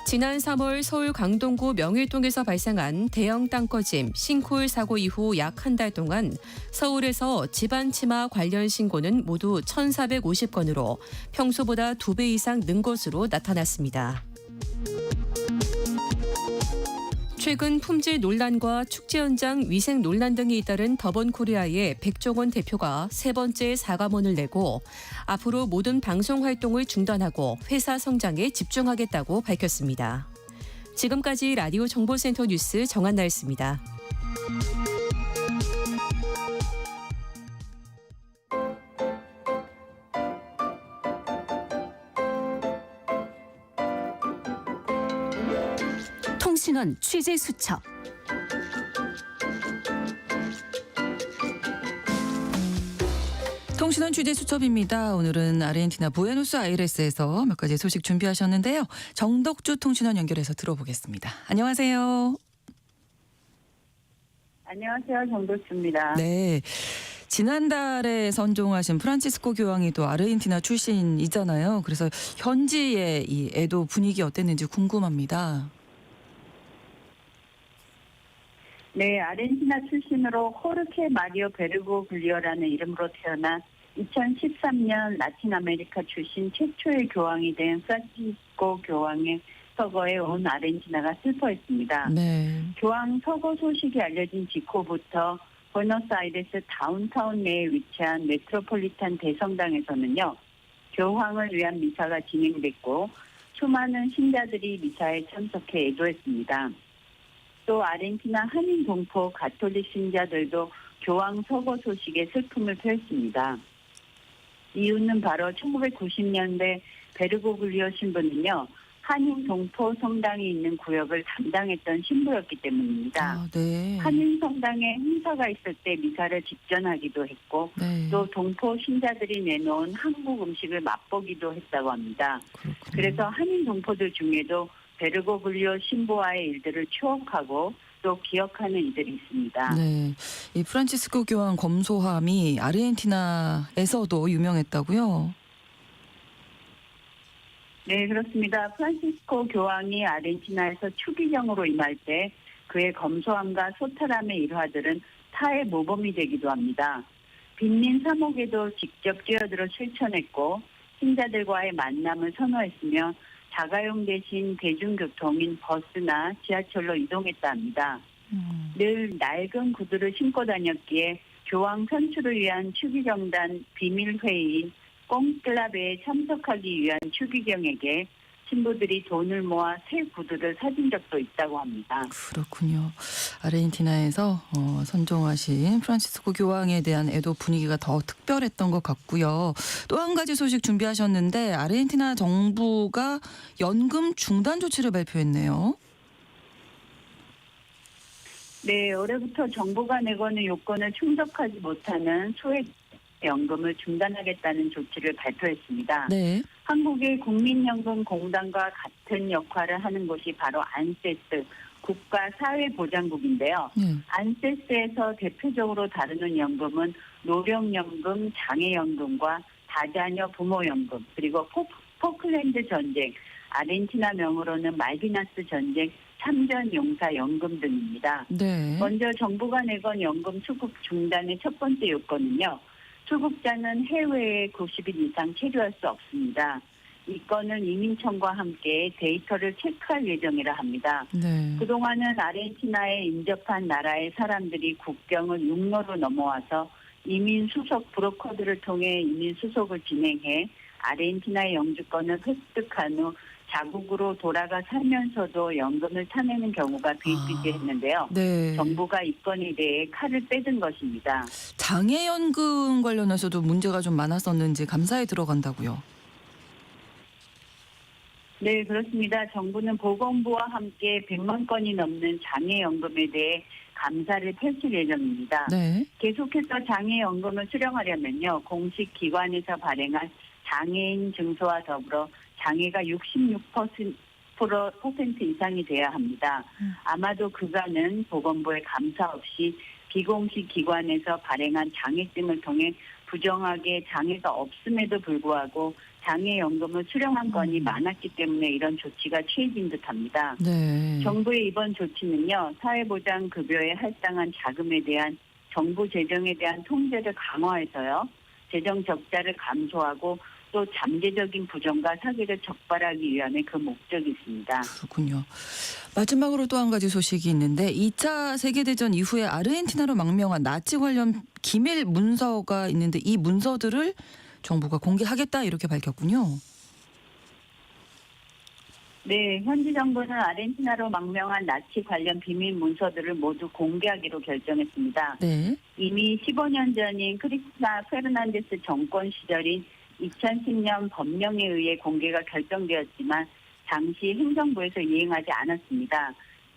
지난 3월 서울 강동구 명일동에서 발생한 대형 땅꺼짐, 싱크홀 사고 이후 약 한 달 동안 서울에서 집안 침하 관련 신고는 모두 1,450건으로 평소보다 2배 이상 는 것으로 나타났습니다. 최근 품질 논란과 축제 현장 위생 논란 등이 잇따른 더본코리아의 백종원 대표가 세 번째 사과문을 내고 앞으로 모든 방송 활동을 중단하고 회사 성장에 집중하겠다고 밝혔습니다. 지금까지 라디오 정보센터 뉴스 정한나였습니다. 통신원 취재 수첩. 통신원 취재 수첩입니다. 오늘은 아르헨티나 부에노스아이레스에서 몇 가지 소식 준비하셨는데요. 정덕주 통신원 연결해서 들어보겠습니다. 안녕하세요. 안녕하세요. 정덕주입니다. 네. 지난달에 선종하신 프란치스코 교황이 또 아르헨티나 출신이잖아요. 그래서 현지의 이 애도 분위기 어땠는지 궁금합니다. 네, 아르헨티나 출신으로 호르케 마리오 베르고글리오라는 이름으로 태어나 2013년 라틴 아메리카 출신 최초의 교황이 된 프란치스코 교황의 서거에 온 아르헨티나가 슬퍼했습니다. 네. 교황 서거 소식이 알려진 직후부터 부에노스아이레스 다운타운 내에 위치한 메트로폴리탄 대성당에서는요, 교황을 위한 미사가 진행됐고 수많은 신자들이 미사에 참석해 애도했습니다. 또 아르헨티나 한인 동포 가톨릭 신자들도 교황 서거 소식에 슬픔을 표했습니다. 이유는 바로 1990년대 베르고글리오 신부는요, 한인 동포 성당이 있는 구역을 담당했던 신부였기 때문입니다. 아, 네. 한인 성당에 행사가 있을 때 미사를 직전하기도 했고 네. 또 동포 신자들이 내놓은 한국 음식을 맛보기도 했다고 합니다. 그렇군요. 그래서 한인 동포들 중에도 베르고글리오 신부와의 일들을 추억하고 또 기억하는 이들이 있습니다. 네, 이 프란치스코 교황 검소함이 아르헨티나에서도 유명했다고요? 네, 그렇습니다. 프란치스코 교황이 아르헨티나에서 추기경으로 임할 때 그의 검소함과 소탈함의 일화들은 타의 모범이 되기도 합니다. 빈민 사목에도 직접 뛰어들어 실천했고 신자들과의 만남을 선호했으며 자가용 대신 대중교통인 버스나 지하철로 이동했다 합니다. 늘 낡은 구두를 신고 다녔기에 교황 선출을 위한 추기경단 비밀회의인 꽁클라베에 참석하기 위한 추기경에게 신부들이 돈을 모아 새 구두를 사준 적도 있다고 합니다. 그렇군요. 아르헨티나에서 선종하신 프란치스코 교황에 대한 애도 분위기가 더 특별했던 것 같고요. 또 한 가지 소식 준비하셨는데 아르헨티나 정부가 연금 중단 조치를 발표했네요. 네, 올해부터 정부가 내거는 요건을 충족하지 못하는 소액 연금을 중단하겠다는 조치를 발표했습니다. 네. 한국의 국민연금공단과 같은 역할을 하는 곳이 바로 안세스 국가사회보장국인데요. 네. 안세스에서 대표적으로 다루는 연금은 노령연금, 장애연금과 다자녀 부모연금, 그리고 포클랜드 전쟁, 아르헨티나 명으로는 말비나스 전쟁 참전용사연금 등입니다. 네. 먼저 정부가 내건 연금 수급 중단의 첫 번째 요건은요. 수급자는 해외에 90일 이상 체류할 수 없습니다. 이 건은 이민청과 함께 데이터를 체크할 예정이라 합니다. 네. 그동안은 아르헨티나에 인접한 나라의 사람들이 국경을 육로로 넘어와서 이민 수속 브로커들을 통해 이민 수속을 진행해 아르헨티나의 영주권을 획득한 후 자국으로 돌아가 살면서도 연금을 타내는 경우가 비일비재했는데요. 네. 정부가 이 건에 대해 칼을 빼든 것입니다. 장애연금 관련해서도 문제가 좀 많았었는지 감사에 들어간다고요. 네, 그렇습니다. 정부는 보건부와 함께 100만 건이 넘는 장애연금에 대해 감사를 펼칠 예정입니다. 네. 계속해서 장애연금을 수령하려면요. 공식 기관에서 발행한 장애인 증서와 더불어 장애가 66% 이상이 돼야 합니다. 아마도 그간은 보건부의 감사 없이 비공식 기관에서 발행한 장애증을 통해 부정하게 장애가 없음에도 불구하고 장애연금을 수령한 건이 많았기 때문에 이런 조치가 취해진 듯합니다. 네. 정부의 이번 조치는요. 사회보장급여에 할당한 자금에 대한 정부 재정에 대한 통제를 강화해서요. 재정 적자를 감소하고 또 잠재적인 부정과 사기를 적발하기 위함의 그 목적이 있습니다. 그렇군요. 마지막으로 또 한 가지 소식이 있는데 2차 세계대전 이후에 아르헨티나로 망명한 나치 관련 기밀 문서가 있는데 이 문서들을 정부가 공개하겠다 이렇게 밝혔군요. 네, 현지 정부는 아르헨티나로 망명한 나치 관련 비밀 문서들을 모두 공개하기로 결정했습니다. 네. 이미 15년 전인 크리스나 페르난데스 정권 시절인 2010년 법령에 의해 공개가 결정되었지만 당시 행정부에서 이행하지 않았습니다.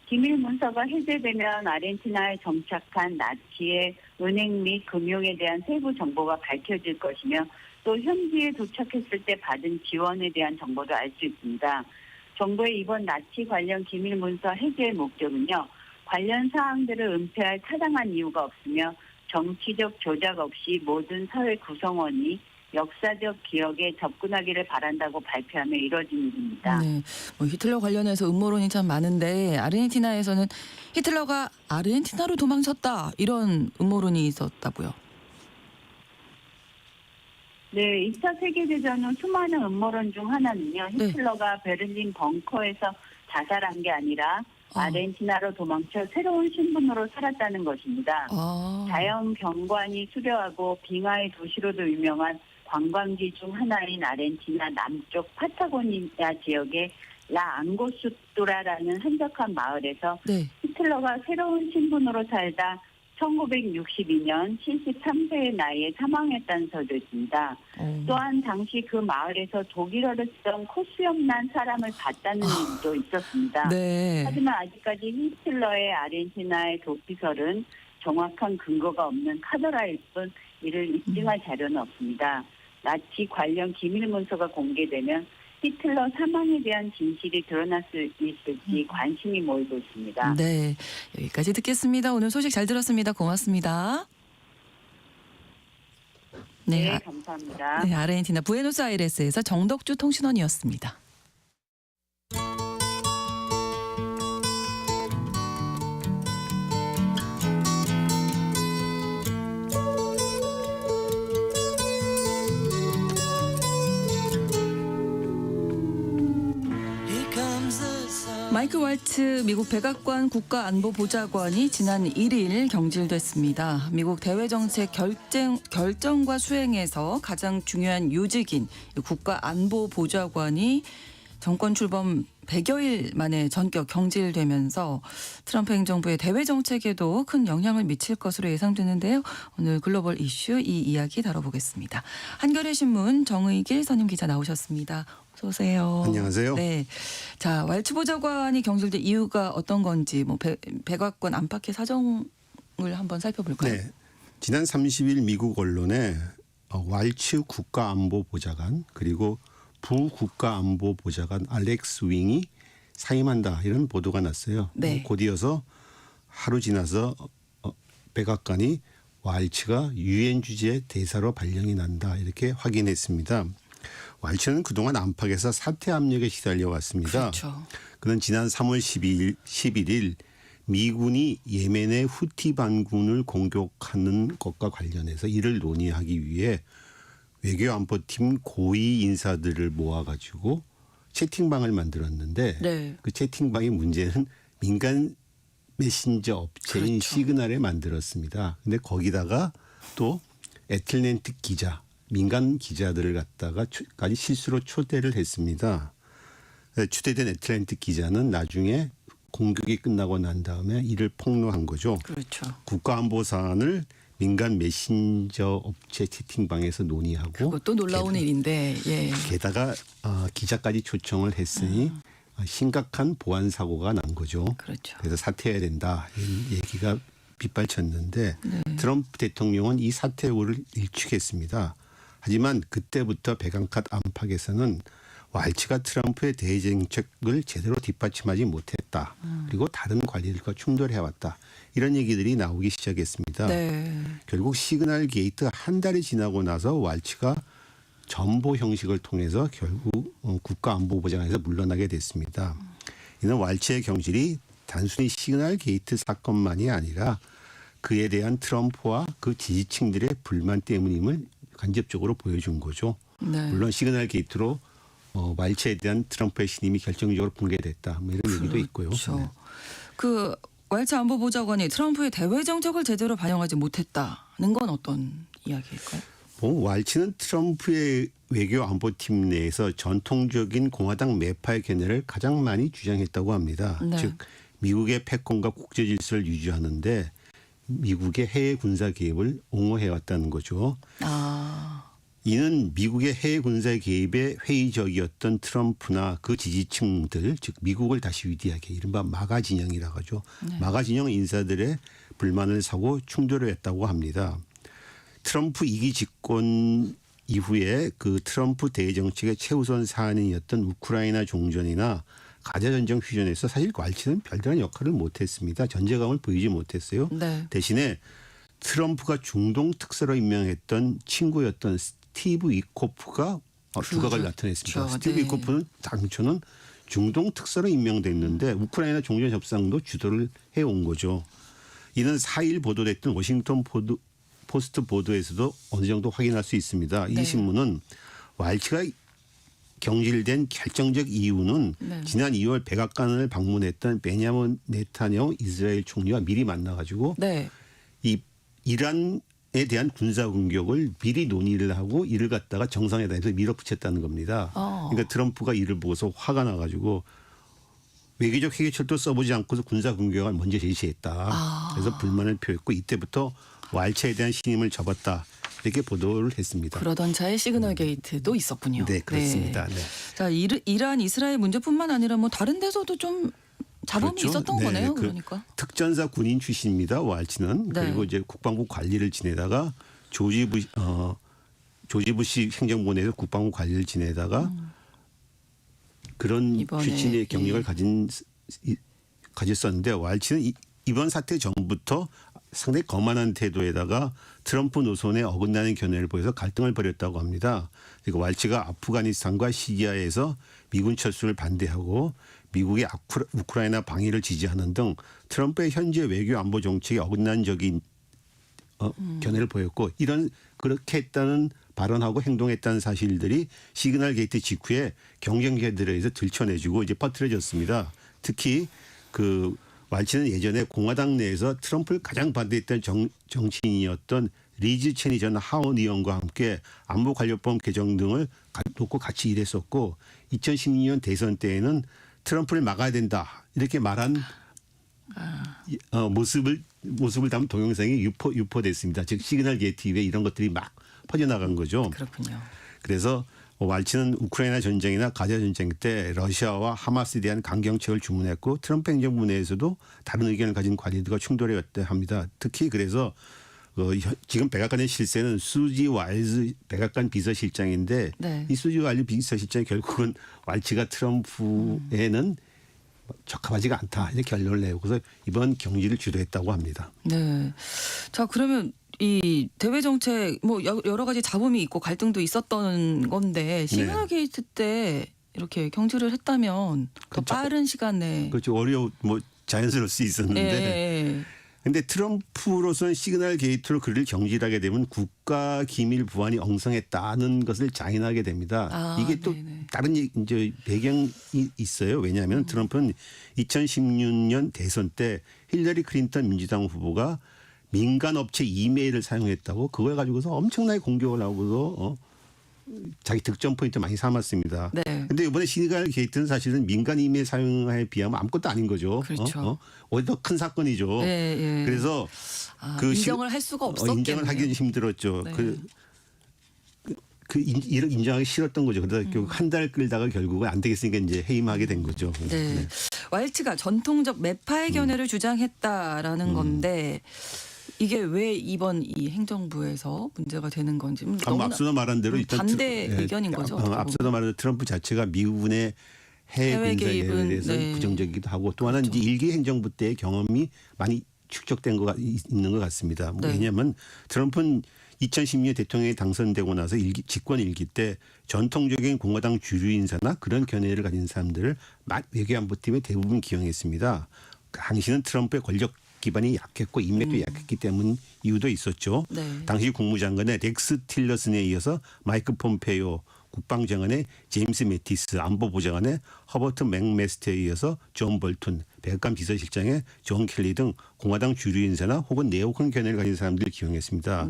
기밀 문서가 해제되면 아르헨티나에 정착한 나치의 은행 및 금융에 대한 세부 정보가 밝혀질 것이며 또 현지에 도착했을 때 받은 지원에 대한 정보도 알 수 있습니다. 정부의 이번 나치 관련 기밀 문서 해제의 목적은요. 관련 사항들을 은폐할 타당한 이유가 없으며 정치적 조작 없이 모든 사회 구성원이 역사적 기억에 접근하기를 바란다고 발표하며 이뤄진 일입니다. 네. 히틀러 관련해서 음모론이 참 많은데 아르헨티나에서는 히틀러가 아르헨티나로 도망쳤다 이런 음모론이 있었다고요. 네, 2차 세계대전 후 수많은 음모론 중 하나는요. 네. 히틀러가 베를린 벙커에서 자살한 게 아니라 아르헨티나로 도망쳐 새로운 신분으로 살았다는 것입니다. 자연 경관이 수려하고 빙하의 도시로도 유명한 관광지 중 하나인 아르헨티나 남쪽 파타고니아 지역의 라 앙고스뚜라라는 한적한 마을에서 네. 히틀러가 새로운 신분으로 살다 1962년 73세의 나이에 사망했다는 설도 있습니다. 또한 당시 그 마을에서 독일어를 쓰던 코수염난 사람을 봤다는 일도 있었습니다. 네. 하지만 아직까지 히틀러의 아르헨티나의 도피설은 정확한 근거가 없는 카더라일 뿐 이를 입증할 자료는 없습니다. 나치 관련 기밀 문서가 공개되면 히틀러 사망에 대한 진실이 드러날 수 있을지 관심이 모이고 있습니다. 네, 여기까지 듣겠습니다. 오늘 소식 잘 들었습니다. 고맙습니다. 네, 감사합니다. 네, 아르헨티나 부에노스아이레스에서 정덕주 통신원이었습니다. 마이크 왈츠 미국 백악관 국가안보보좌관이 지난 1일 경질됐습니다. 미국 대외정책 결정과 수행에서 가장 중요한 요직인 국가안보보좌관이 정권 출범 100여일 만에 전격 경질되면서 트럼프 행정부의 대외 정책에도 큰 영향을 미칠 것으로 예상되는데요. 오늘 글로벌 이슈 이 이야기 다뤄보겠습니다. 한겨레 신문 정의길 선임 기자 나오셨습니다. 어서 오세요. 안녕하세요. 네, 자 왈츠 보좌관이 경질된 이유가 어떤 건지 뭐 백악관 안팎의 사정을 한번 살펴볼까요? 네. 지난 30일 미국 언론에 왈츠 국가안보보좌관 그리고 부국가안보보좌관 알렉스 윙이 사임한다 이런 보도가 났어요. 네. 곧이어서 하루 지나서 백악관이 왈츠가 유엔 주재 대사로 발령이 난다 이렇게 확인했습니다. 왈츠는 그동안 안팎에서 사퇴 압력에 시달려 왔습니다. 그렇죠. 그는 지난 3월 11일 미군이 예멘의 후티 반군을 공격하는 것과 관련해서 이를 논의하기 위해 외교안보팀 고위 인사들을 모아가지고 채팅방을 만들었는데 네. 그 채팅방의 문제는 민간 메신저 업체인 그렇죠. 시그널에 만들었습니다. 근데 거기다가 또 애틀랜틱 기자, 민간 기자들을 갖다가까지 실수로 초대를 했습니다. 초대된 애틀랜틱 기자는 나중에 공격이 끝나고 난 다음에 이를 폭로한 거죠. 그렇죠. 국가안보 사안을 민간 메신저 업체 채팅방에서 논의하고 그것도 놀라운 일인데, 예. 게다가 기자까지 초청을 했으니 심각한 보안 사고가 난 거죠. 그렇죠. 그래서 사퇴해야 된다 이 얘기가 빗발쳤는데 네. 트럼프 대통령은 이 사퇴 요구를 일축했습니다. 하지만 그때부터 백악관 안팎에서는 왈츠가 트럼프의 대정책을 제대로 뒷받침하지 못했다. 그리고 다른 관리들과 충돌해왔다. 이런 얘기들이 나오기 시작했습니다. 네. 결국 시그널 게이트 한 달이 지나고 나서 왈츠가 전보 형식을 통해서 결국 국가안보보좌관에서 물러나게 됐습니다. 이는 왈츠의 경질이 단순히 시그널 게이트 사건만이 아니라 그에 대한 트럼프와 그 지지층들의 불만 때문임을 간접적으로 보여준 거죠. 네. 물론 시그널 게이트로 왈츠에 대한 트럼프의 신임이 결정적으로 붕괴됐다. 뭐 이런 얘기도 있고요. 그렇죠. 네. 그 왈츠 안보보좌관이 트럼프의 대외 정책을 제대로 반영하지 못했다는 건 어떤 이야기일까요? 왈츠는 트럼프의 외교 안보팀 내에서 전통적인 공화당 매파의 견해를 가장 많이 주장했다고 합니다. 네. 즉 미국의 패권과 국제 질서를 유지하는데 미국의 해외 군사 개입을 옹호해왔다는 거죠. 이는 미국의 해외 군사 개입에 회의적이었던 트럼프나 그 지지층들, 즉 미국을 다시 위대하게 이른바 마가 진영이라고 하죠. 네. 마가 진영 인사들의 불만을 사고 충돌을 했다고 합니다. 트럼프 2기 집권 이후에 그 트럼프 대정책의 최우선 사안이었던 우크라이나 종전이나 가자 전쟁 휴전에서 사실 왈츠는 별다른 역할을 못했습니다. 전제감을 보이지 못했어요. 네. 대신에 트럼프가 중동 특사로 임명했던 친구였던 스티브 위코프가 두각을 나타냈습니다. 그렇죠. 스티브 네. 위코프는 당초는 중동 특사로 임명됐는데 우크라이나 종전 협상도 주도를 해온 거죠. 이는 4일 보도됐던 워싱턴 포스트 보도에서도 어느 정도 확인할 수 있습니다. 네. 이 신문은 왈츠가 경질된 결정적 이유는 네. 지난 2월 백악관을 방문했던 베냐민 네타냐후 이스라엘 총리와 미리 만나가지고 네. 이 이란에 대한 군사 공격을 미리 논의를 하고 이를 갖다가 정상회담에서 밀어붙였다는 겁니다. 그러니까 트럼프가 이를 보고서 화가 나가지고 외교적 해결책도 써보지 않고서 군사 공격을 먼저 제시했다. 그래서 불만을 표했고 이때부터 왈츠에 대한 신임을 접었다. 이렇게 보도를 했습니다. 그러던 차에 시그널 게이트도 있었군요. 네, 그렇습니다. 네. 자, 이란 이스라엘 문제뿐만 아니라 뭐 다른 데서도 좀 잡음이 그렇죠. 있었던 네, 거네요. 그 그러니까. 특전사 군인 출신입니다. 왈츠는. 네. 그리고 이제 국방부 관리를 지내다가 조지 부시 행정부 내에서 국방부 관리를 지내다가 그런 이번에, 출신의 경력을 예. 가졌었는데 왈츠는 이번 사태 전부터 상당히 거만한 태도에다가 트럼프 노선에 어긋나는 견해를 보여서 갈등을 벌였다고 합니다. 그리고 왈츠가 아프가니스탄과 시리아에서 미군 철수를 반대하고 미국의 우크라이나 방위를 지지하는 등 트럼프의 현재 외교 안보 정책에 어긋난적인 견해를 보였고 그렇게 했다는 발언하고 행동했다는 사실들이 시그널 게이트 직후에 경쟁자들에 의해서 들춰내주고 이제 퍼뜨려졌습니다. 특히 왈츠는 예전에 공화당 내에서 트럼프를 가장 반대했던 정치인이었던 리즈 체니 전 하원 의원과 함께 안보관료법 개정 등을 놓고 같이 일했었고 2016년 대선 때에는 트럼프를 막아야 된다 이렇게 말한 모습을 담은 동영상이 유포됐습니다. 즉 시그널 게이트웨이 이런 것들이 막 퍼져나간 거죠. 그렇군요. 그래서 왈츠는 우크라이나 전쟁이나 가자 전쟁 때 러시아와 하마스에 대한 강경책을 주문했고 트럼프 행정부 내에서도 다른 의견을 가진 관리들과 충돌해 왔다 합니다. 특히 그래서 지금 백악관의 실세는 수지 와일즈 백악관 비서실장인데 네. 이 수지 와일즈 비서실장이 결국은 왈츠가 트럼프에는 적합하지가 않다 이렇게 결론을 내고 그래서 이번 경질을 주도했다고 합니다. 네. 자 그러면 이 대외 정책 뭐 여러 가지 잡음이 있고 갈등도 있었던 건데 시그널 게이트 때 이렇게 경질을 했다면 더 그렇죠. 빠른 시간에 그렇죠. 뭐 자연스러울 수 있었는데 근데 트럼프로서는 시그널 게이트로 그를 경질하게 되면 국가 기밀 보안이 엉성했다는 것을 자인하게 됩니다. 이게 또 네네. 다른 이제 배경이 있어요. 왜냐하면 트럼프는 2016년 대선 때 힐러리 클린턴 민주당 후보가 민간 업체 이메일을 사용했다고 그걸 가지고서 엄청나게 공격을 하고서 자기 득점 포인트 많이 삼았습니다. 네. 근데 이번에 시그널 게이트는 사실은 민간 이메일 사용에 비하면 아무것도 아닌 거죠. 그렇죠. 오히려 더 큰 사건이죠. 그래서 인정을 할 수가 없었겠네요. 인정을 하기는 힘들었죠. 네. 이를 인정하기 싫었던 거죠. 그러다 결국 한 달 끌다가 결국은 안 되겠으니까 이제 해임하게 된 거죠. 네. 왈츠가 전통적 매파의 견해를 주장했다라는 건데 이게 왜 이번 이 행정부에서 문제가 되는 건지 앞서도 말한 대로 일단 반대 의견인 거죠. 앞서도 말한 대로 트럼프 자체가 미국의 해외 군사 개입에 대해서 부정적이기도 하고 또 하나는 이제 일기 행정부 때의 경험이 많이 축적된 거 있는 것 같습니다. 왜냐하면 트럼프는 2016년 대통령이 당선되고 나서 집권 일기 때 전통적인 공화당 주류 인사나 그런 견해를 가진 사람들을 외교안보팀에 대부분 기용했습니다. 당시는 트럼프의 권력 기반이 약했고 인맥도 약했기 때문 이유도 있었죠. 당시 국무장관의 렉스 틸러슨에 이어서 마이크 폼페이오, 국방장관의 제임스 매티스, 안보보좌관의 허버트 맥메스터에 이어서 존 볼튼, 백악관 비서실장의 존 켈리 등 공화당 주류 인사나 혹은 네오콘 견해를 가진 사람들을 기용했습니다.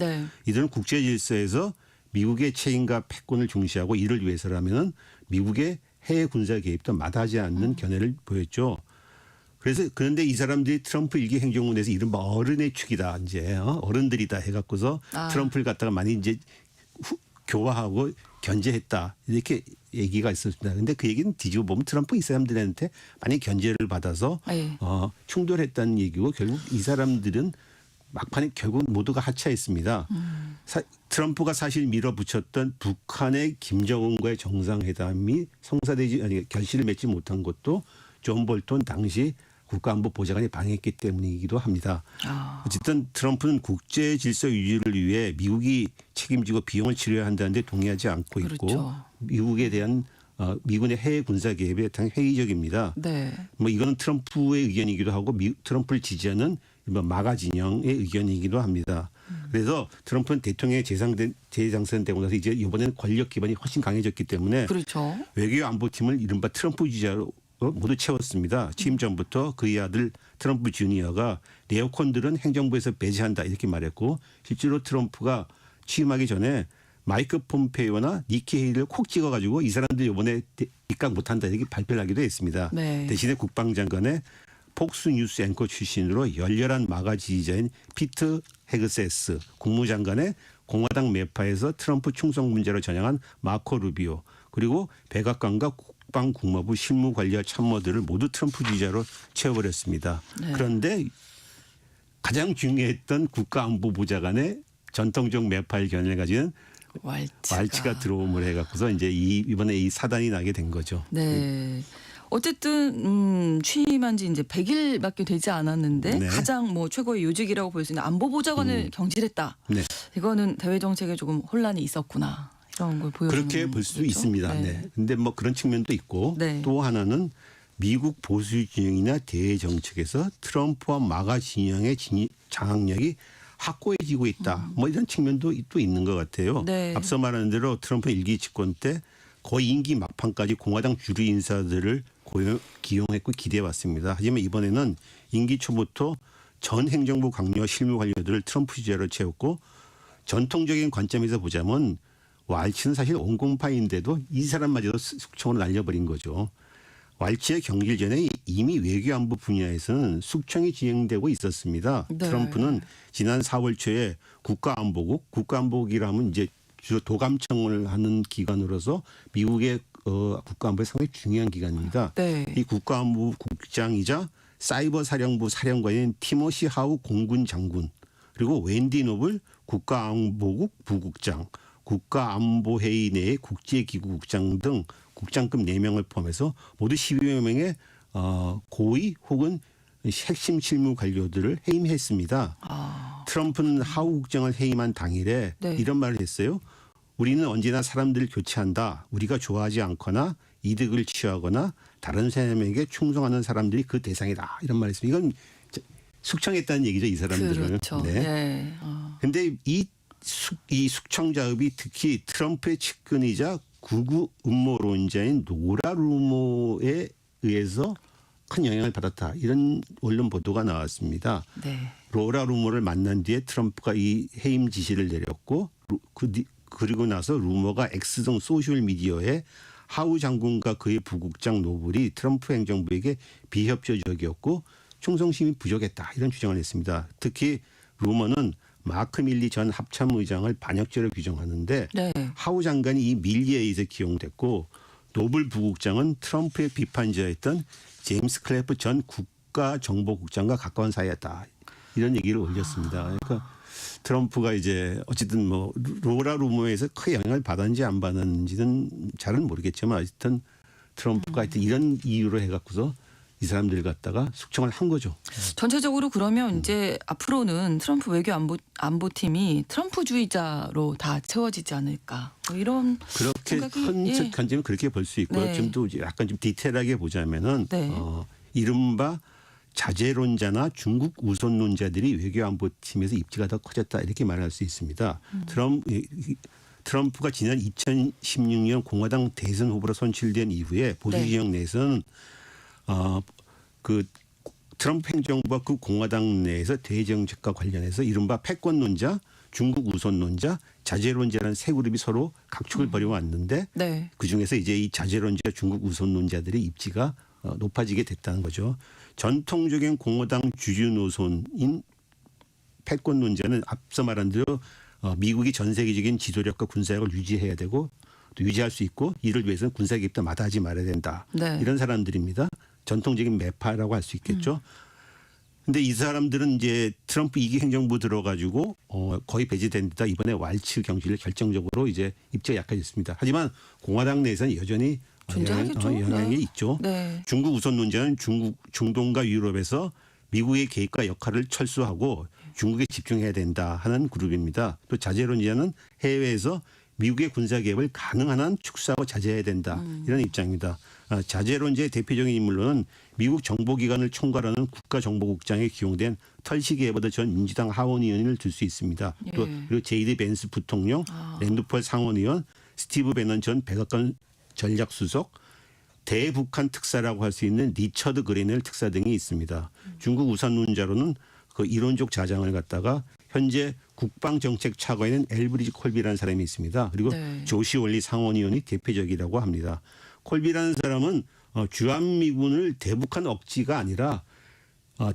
이들은 국제 질서에서 미국의 책임과 패권을 중시하고 이를 위해서라면 미국의 해외 군사 개입도 마다하지 않는 견해를 보였죠. 그런데 이 사람들이 트럼프 일기 행정부 내에서 이른바 어른의 축이다 이제 어른들이다 해갖고서 트럼프를 갖다가 많이 이제 교화하고 견제했다 이렇게 얘기가 있었습니다. 그런데 그 얘기는 뒤집어 보면 트럼프 이 사람들한테 많이 견제를 받아서 충돌했다는 얘기고 결국 이 사람들은 막판에 결국 모두가 하차했습니다. 트럼프가 사실 밀어붙였던 북한의 김정은과의 정상회담이 결실을 맺지 못한 것도 존 볼턴 당시 국가안보보좌관이 방해했기 때문이기도 합니다. 어쨌든 트럼프는 국제 질서 유지를 위해 미국이 책임지고 비용을 치러야 한다는데 동의하지 않고 있고 미국에 대한 미군의 해외 군사 개입에 대한 회의적입니다. 뭐 이거는 트럼프의 의견이기도 하고 트럼프를 지지하는 마가 진영의 의견이기도 합니다. 그래서 트럼프는 대통령에 재당선되고 나서 이제 이번에는 권력 기반이 훨씬 강해졌기 때문에 외교안보팀을 이른바 트럼프 지지자로 모두 채웠습니다. 취임 전부터 그의 아들 트럼프 주니어가 네오콘들은 행정부에서 배제한다 이렇게 말했고 실제로 트럼프가 취임하기 전에 마이크 폼페이오나 니키 헤일을 콕 찍어가지고 이 사람들 이번에 입각 못한다 이렇게 발표를 하기도 했습니다. 대신에 국방장관의 폭스 뉴스 앵커 출신으로 열렬한 마가 지지자인 피트 헤그세스, 국무장관의 공화당 매파에서 트럼프 충성 문제로 전향한 마코 루비오, 그리고 백악관과 국방국무부 실무관리와 참모들을 모두 트럼프 지지자로 채워버렸습니다. 그런데 가장 중요했던 국가안보보좌관의 전통적 매파의 견해를 가지는 왈츠가 들어옴을 해갖고서 이제 이번에 이 사단이 나게 된 거죠. 어쨌든 취임한 지 이제 100일밖에 되지 않았는데 가장 뭐 최고의 요직이라고 볼 수 있는 안보보좌관을 경질했다. 이거는 대외 정책에 조금 혼란이 있었구나. 이런 걸 보여주는 그렇게 볼 수 있습니다. 근데 뭐 그런 측면도 있고 또 하나는 미국 보수 진영이나 대외 정책에서 트럼프와 마가 진영의 장악력이 확고해지고 있다. 뭐 이런 측면도 또 있는 것 같아요. 앞서 말한 대로 트럼프 일기 집권 때 거의 임기 막판까지 공화당 주류 인사들을 기용했고 기대해왔습니다. 하지만 이번에는 임기 초부터 전 행정부 강요와 실무 관료들을 트럼프 지지자로 채웠고 전통적인 관점에서 보자면 왈츠는 사실 온공파인데도 이 사람마저도 숙청으로 날려버린 거죠. 왈츠의 경질 전에 이미 외교안보 분야에서는 숙청이 진행되고 있었습니다. 네. 트럼프는 지난 4월 초에 국가안보국이라면 이제 주로 도감청을 하는 기관으로서 미국의 국가안보에 상당히 중요한 기관입니다. 네. 이 국가안보국장이자 사이버 사령부 사령관인 티모시 하우 공군 장군 그리고 웬디 노블 국가안보국 부국장, 국가안보회의 내의 국제기구국장 등 국장급 4명을 포함해서 모두 12여 명의 고위 혹은 핵심 실무 관료들을 해임했습니다. 트럼프는 하우 국장을 해임한 당일에 네. 이런 말을 했어요. 우리는 언제나 사람들을 교체한다. 우리가 좋아하지 않거나 이득을 취하거나 다른 사람에게 충성하는 사람들이 그 대상이다. 이런 말을 했습니다. 이건 숙청했다는 얘기죠. 이 사람들을. 그렇죠. 네. 네. 근데 이 숙청 자업이 특히 트럼프의 측근이자 극우 음모론자인 노라 루머에 의해서 큰 영향을 받았다. 이런 언론 보도가 나왔습니다. 네. 로라 루머를 만난 뒤에 트럼프가 이 해임 지시를 내렸고 그리고 나서 루머가 X 등 소셜미디어에 하우 장군과 그의 부국장 노블이 트럼프 행정부에게 비협조적이었고 충성심이 부족했다. 이런 주장을 했습니다. 특히 루머는 마크 밀리 전 합참의장을 반역죄로 규정하는데 네. 하우 장관이 이 밀리에 의해서 기용됐고 노블 부국장은 트럼프의 비판자였던 제임스 클래프 전 국가정보국장과 가까운 사이였다. 이런 얘기를 올렸습니다. 그러니까 트럼프가 이제 어쨌든 뭐 로라 루머에서 크게 영향을 받았는지 안 받았는지는 잘은 모르겠지만 어쨌든 트럼프가 하여튼 이런 이유로 해갖고서 이 사람들 갖다가 숙청을 한 거죠. 전체적으로 그러면 이제 앞으로는 트럼프 외교 안보팀이 트럼프주의자로 다 채워지지 않을까. 뭐 이런 그렇게 생각이, 헌책 예. 관점은 그렇게 볼 수 있고요. 네. 좀 더 약간 좀 디테일하게 보자면은 네. 이른바 자제론자나 중국 우선론자들이 외교안보팀에서 입지가 더 커졌다 이렇게 말할 수 있습니다. 트럼프가 지난 2016년 공화당 대선 후보로 선출된 이후에 보수 네. 진영 내에서는 그 트럼프 행정부와 그 공화당 내에서 대정책과 관련해서 이른바 패권론자, 중국 우선론자, 자제론자라는 세 그룹이 서로 각축을 벌여왔는데 네. 그중에서 이제 이 자제론자, 중국 우선론자들의 입지가 높아지게 됐다는 거죠. 전통적인 공화당 주주 노선인 패권론자는 앞서 말한 대로 미국이 전 세계적인 지도력과 군사력을 유지해야 되고 또 유지할 수 있고 이를 위해서는 군사 개입도 마다하지 말아야 된다. 네. 이런 사람들입니다. 전통적인 매파라고 할 수 있겠죠. 근데 이 사람들은 이제 트럼프 2기 행정부 들어가지고 거의 배제된 데다 이번에 왈츠 경질을 결정적으로 이제 입지가 약해졌습니다. 하지만 공화당 내에서는 여전히 존재하겠죠. 영향이 네. 있죠. 네. 중국 우선론자는 중동과 유럽에서 미국의 개입과 역할을 철수하고 중국에 집중해야 된다 하는 그룹입니다. 또 자제론자는 해외에서 미국의 군사 개입을 가능한 한 축소하고 자제해야 된다. 이런 입장입니다. 자제론자의 대표적인 인물로는 미국 정보기관을 총괄하는 국가정보국장에 기용된 털시 게버드 전 민주당 하원 의원을 들 수 있습니다. 또 그리고 제이디 벤스 부통령, 랜드폴 상원의원, 스티브 배넌 전 백악관 전략수석, 대북한 특사라고 할 수 있는 리처드 그레넬 특사 등이 있습니다. 중국 우선론자로는 그 이론적 자장을 갖다가 현재 국방정책 차관인 엘브리지 콜비라는 사람이 있습니다. 그리고 네. 조시 올리 상원의원이 대표적이라고 합니다. 콜비라는 사람은 주한미군을 대북한 억지가 아니라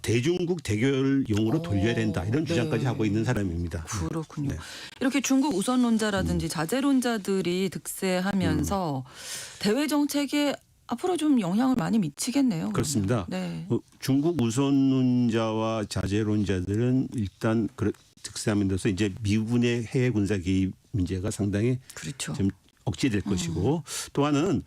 대중국 대결용으로 돌려야 된다. 이런 주장까지 네. 하고 있는 사람입니다. 그렇군요. 네. 이렇게 중국 우선론자라든지 자제론자들이 득세하면서 대외 정책에 앞으로 좀 영향을 많이 미치겠네요. 그렇습니다. 네. 중국 우선론자와 자제론자들은 일단 득세하면서 이제 미군의 해외 군사 개입 문제가 상당히 그렇죠. 좀 억제될 것이고 또 하나는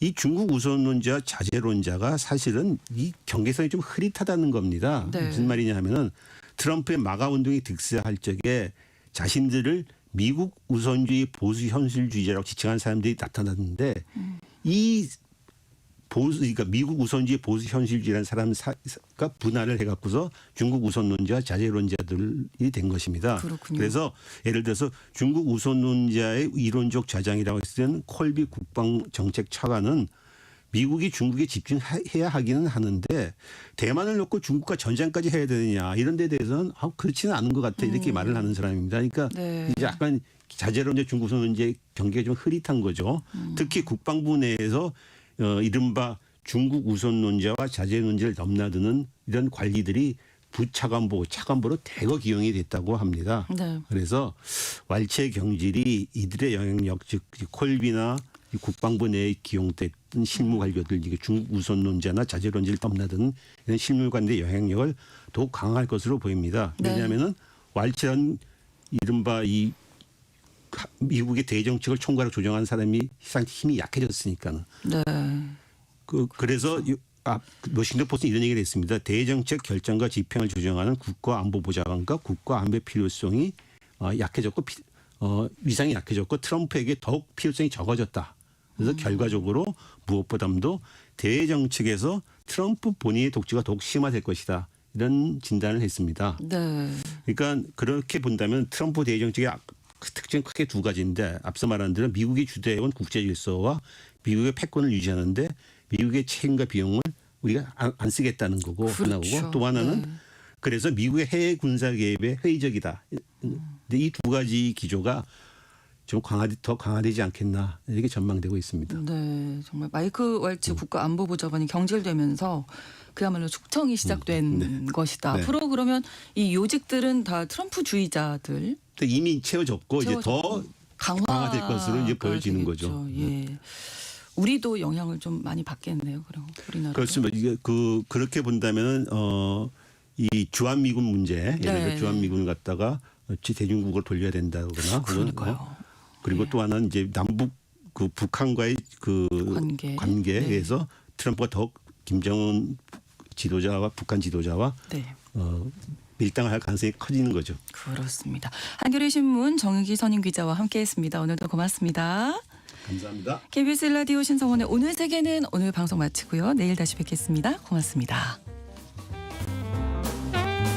이 중국 우선론자 자제론자가 사실은 이 경계선이 좀 흐릿하다는 겁니다. 네. 무슨 말이냐 하면은 트럼프의 마가 운동이 득세할 적에 자신들을 미국 우선주의 보수 현실주의자라고 지칭한 사람들이 나타났는데 이 그러니까 미국 우선주의 보수 현실주의라는 사람가 분할을 해갖고서 중국 우선론자 자제론자들이 된 것입니다. 그렇군요. 그래서 예를 들어서 중국 우선론자의 이론적 좌장이라고 했을 때는 콜비 국방정책 차관은 미국이 중국에 집중해야 하기는 하는데 대만을 놓고 중국과 전쟁까지 해야 되느냐 이런 데 대해서는 그렇지는 않은 것 같아 이렇게 말을 하는 사람입니다. 그러니까 네. 이제 약간 자제로 이제 중국 문제 경계가 좀 흐릿한 거죠. 특히 국방부 내에서 이른바 중국 우선론자와 자제 논제를 넘나드는 이런 관리들이 부차관보, 차관보로 대거 기용이 됐다고 합니다. 네. 그래서 왈츠의 경질이 이들의 영향력, 즉 콜비나 이 국방부 내에 기용됐던 실무 관료들, 이게 중국 우선론자나 자제론자를 넘나드는 이런 실무관들의 영향력을 더욱 강할 것으로 보입니다. 네. 왜냐하면은 왈츠는 이른바 이 미국의 대정책을 총괄하고 조정하는 사람이 상당히 힘이 약해졌으니까는. 네. 그래서 워싱턴 포스트는 이런 얘기를 했습니다. 대정책 결정과 집행을 조정하는 국가안보보좌관과 국가안보 필요성이 약해졌고 위상이 약해졌고 트럼프에게 더욱 필요성이 적어졌다. 그래서 결과적으로 무엇보다도 대정책에서 트럼프 본인의 독주가 더욱 심화될 것이다. 이런 진단을 했습니다. 네. 그러니까 그렇게 본다면 트럼프 대정책의 특징은 크게 두 가지인데 앞서 말한 대로 미국이 주도해온 국제 질서와 미국의 패권을 유지하는데 미국의 책임과 비용을 우리가 안 쓰겠다는 거고 그렇죠. 하나고 또 하나는 네. 그래서 미국의 해외 군사 개입에 회의적이다. 근데 이 두 가지 기조가 좀 더 강화되지 않겠나 이렇게 전망되고 있습니다. 네, 정말 마이크 왈츠 국가안보보좌관이 경질되면서 그야말로 숙청이 시작된 것이다. 네. 앞으로 그러면 이 요직들은 다 트럼프주의자들 또 이미 채워졌고 이제 더 강화될 것으로 이제 보여지는 거죠. 예. 우리도 영향을 좀 많이 받겠네요. 그럼 우리나라. 그렇습니다. 이게 그렇게 본다면은 이 주한미군 문제, 예를 들어 네. 주한미군을 갖다가 대중국으로 돌려야 된다거나 그러니까요. 그리고 네. 또 하나는 이제 남북 그 북한과의 그 관계에서 네. 트럼프가 더욱 김정은 지도자와 북한 지도자와 네. 밀당을 할 가능성이 커지는 거죠. 그렇습니다. 한겨레 신문 정익희 선임 기자와 함께했습니다. 오늘도 고맙습니다. 감사합니다. KBS 라디오 신성원의 오늘 세계는 오늘 방송 마치고요. 내일 다시 뵙겠습니다. 고맙습니다.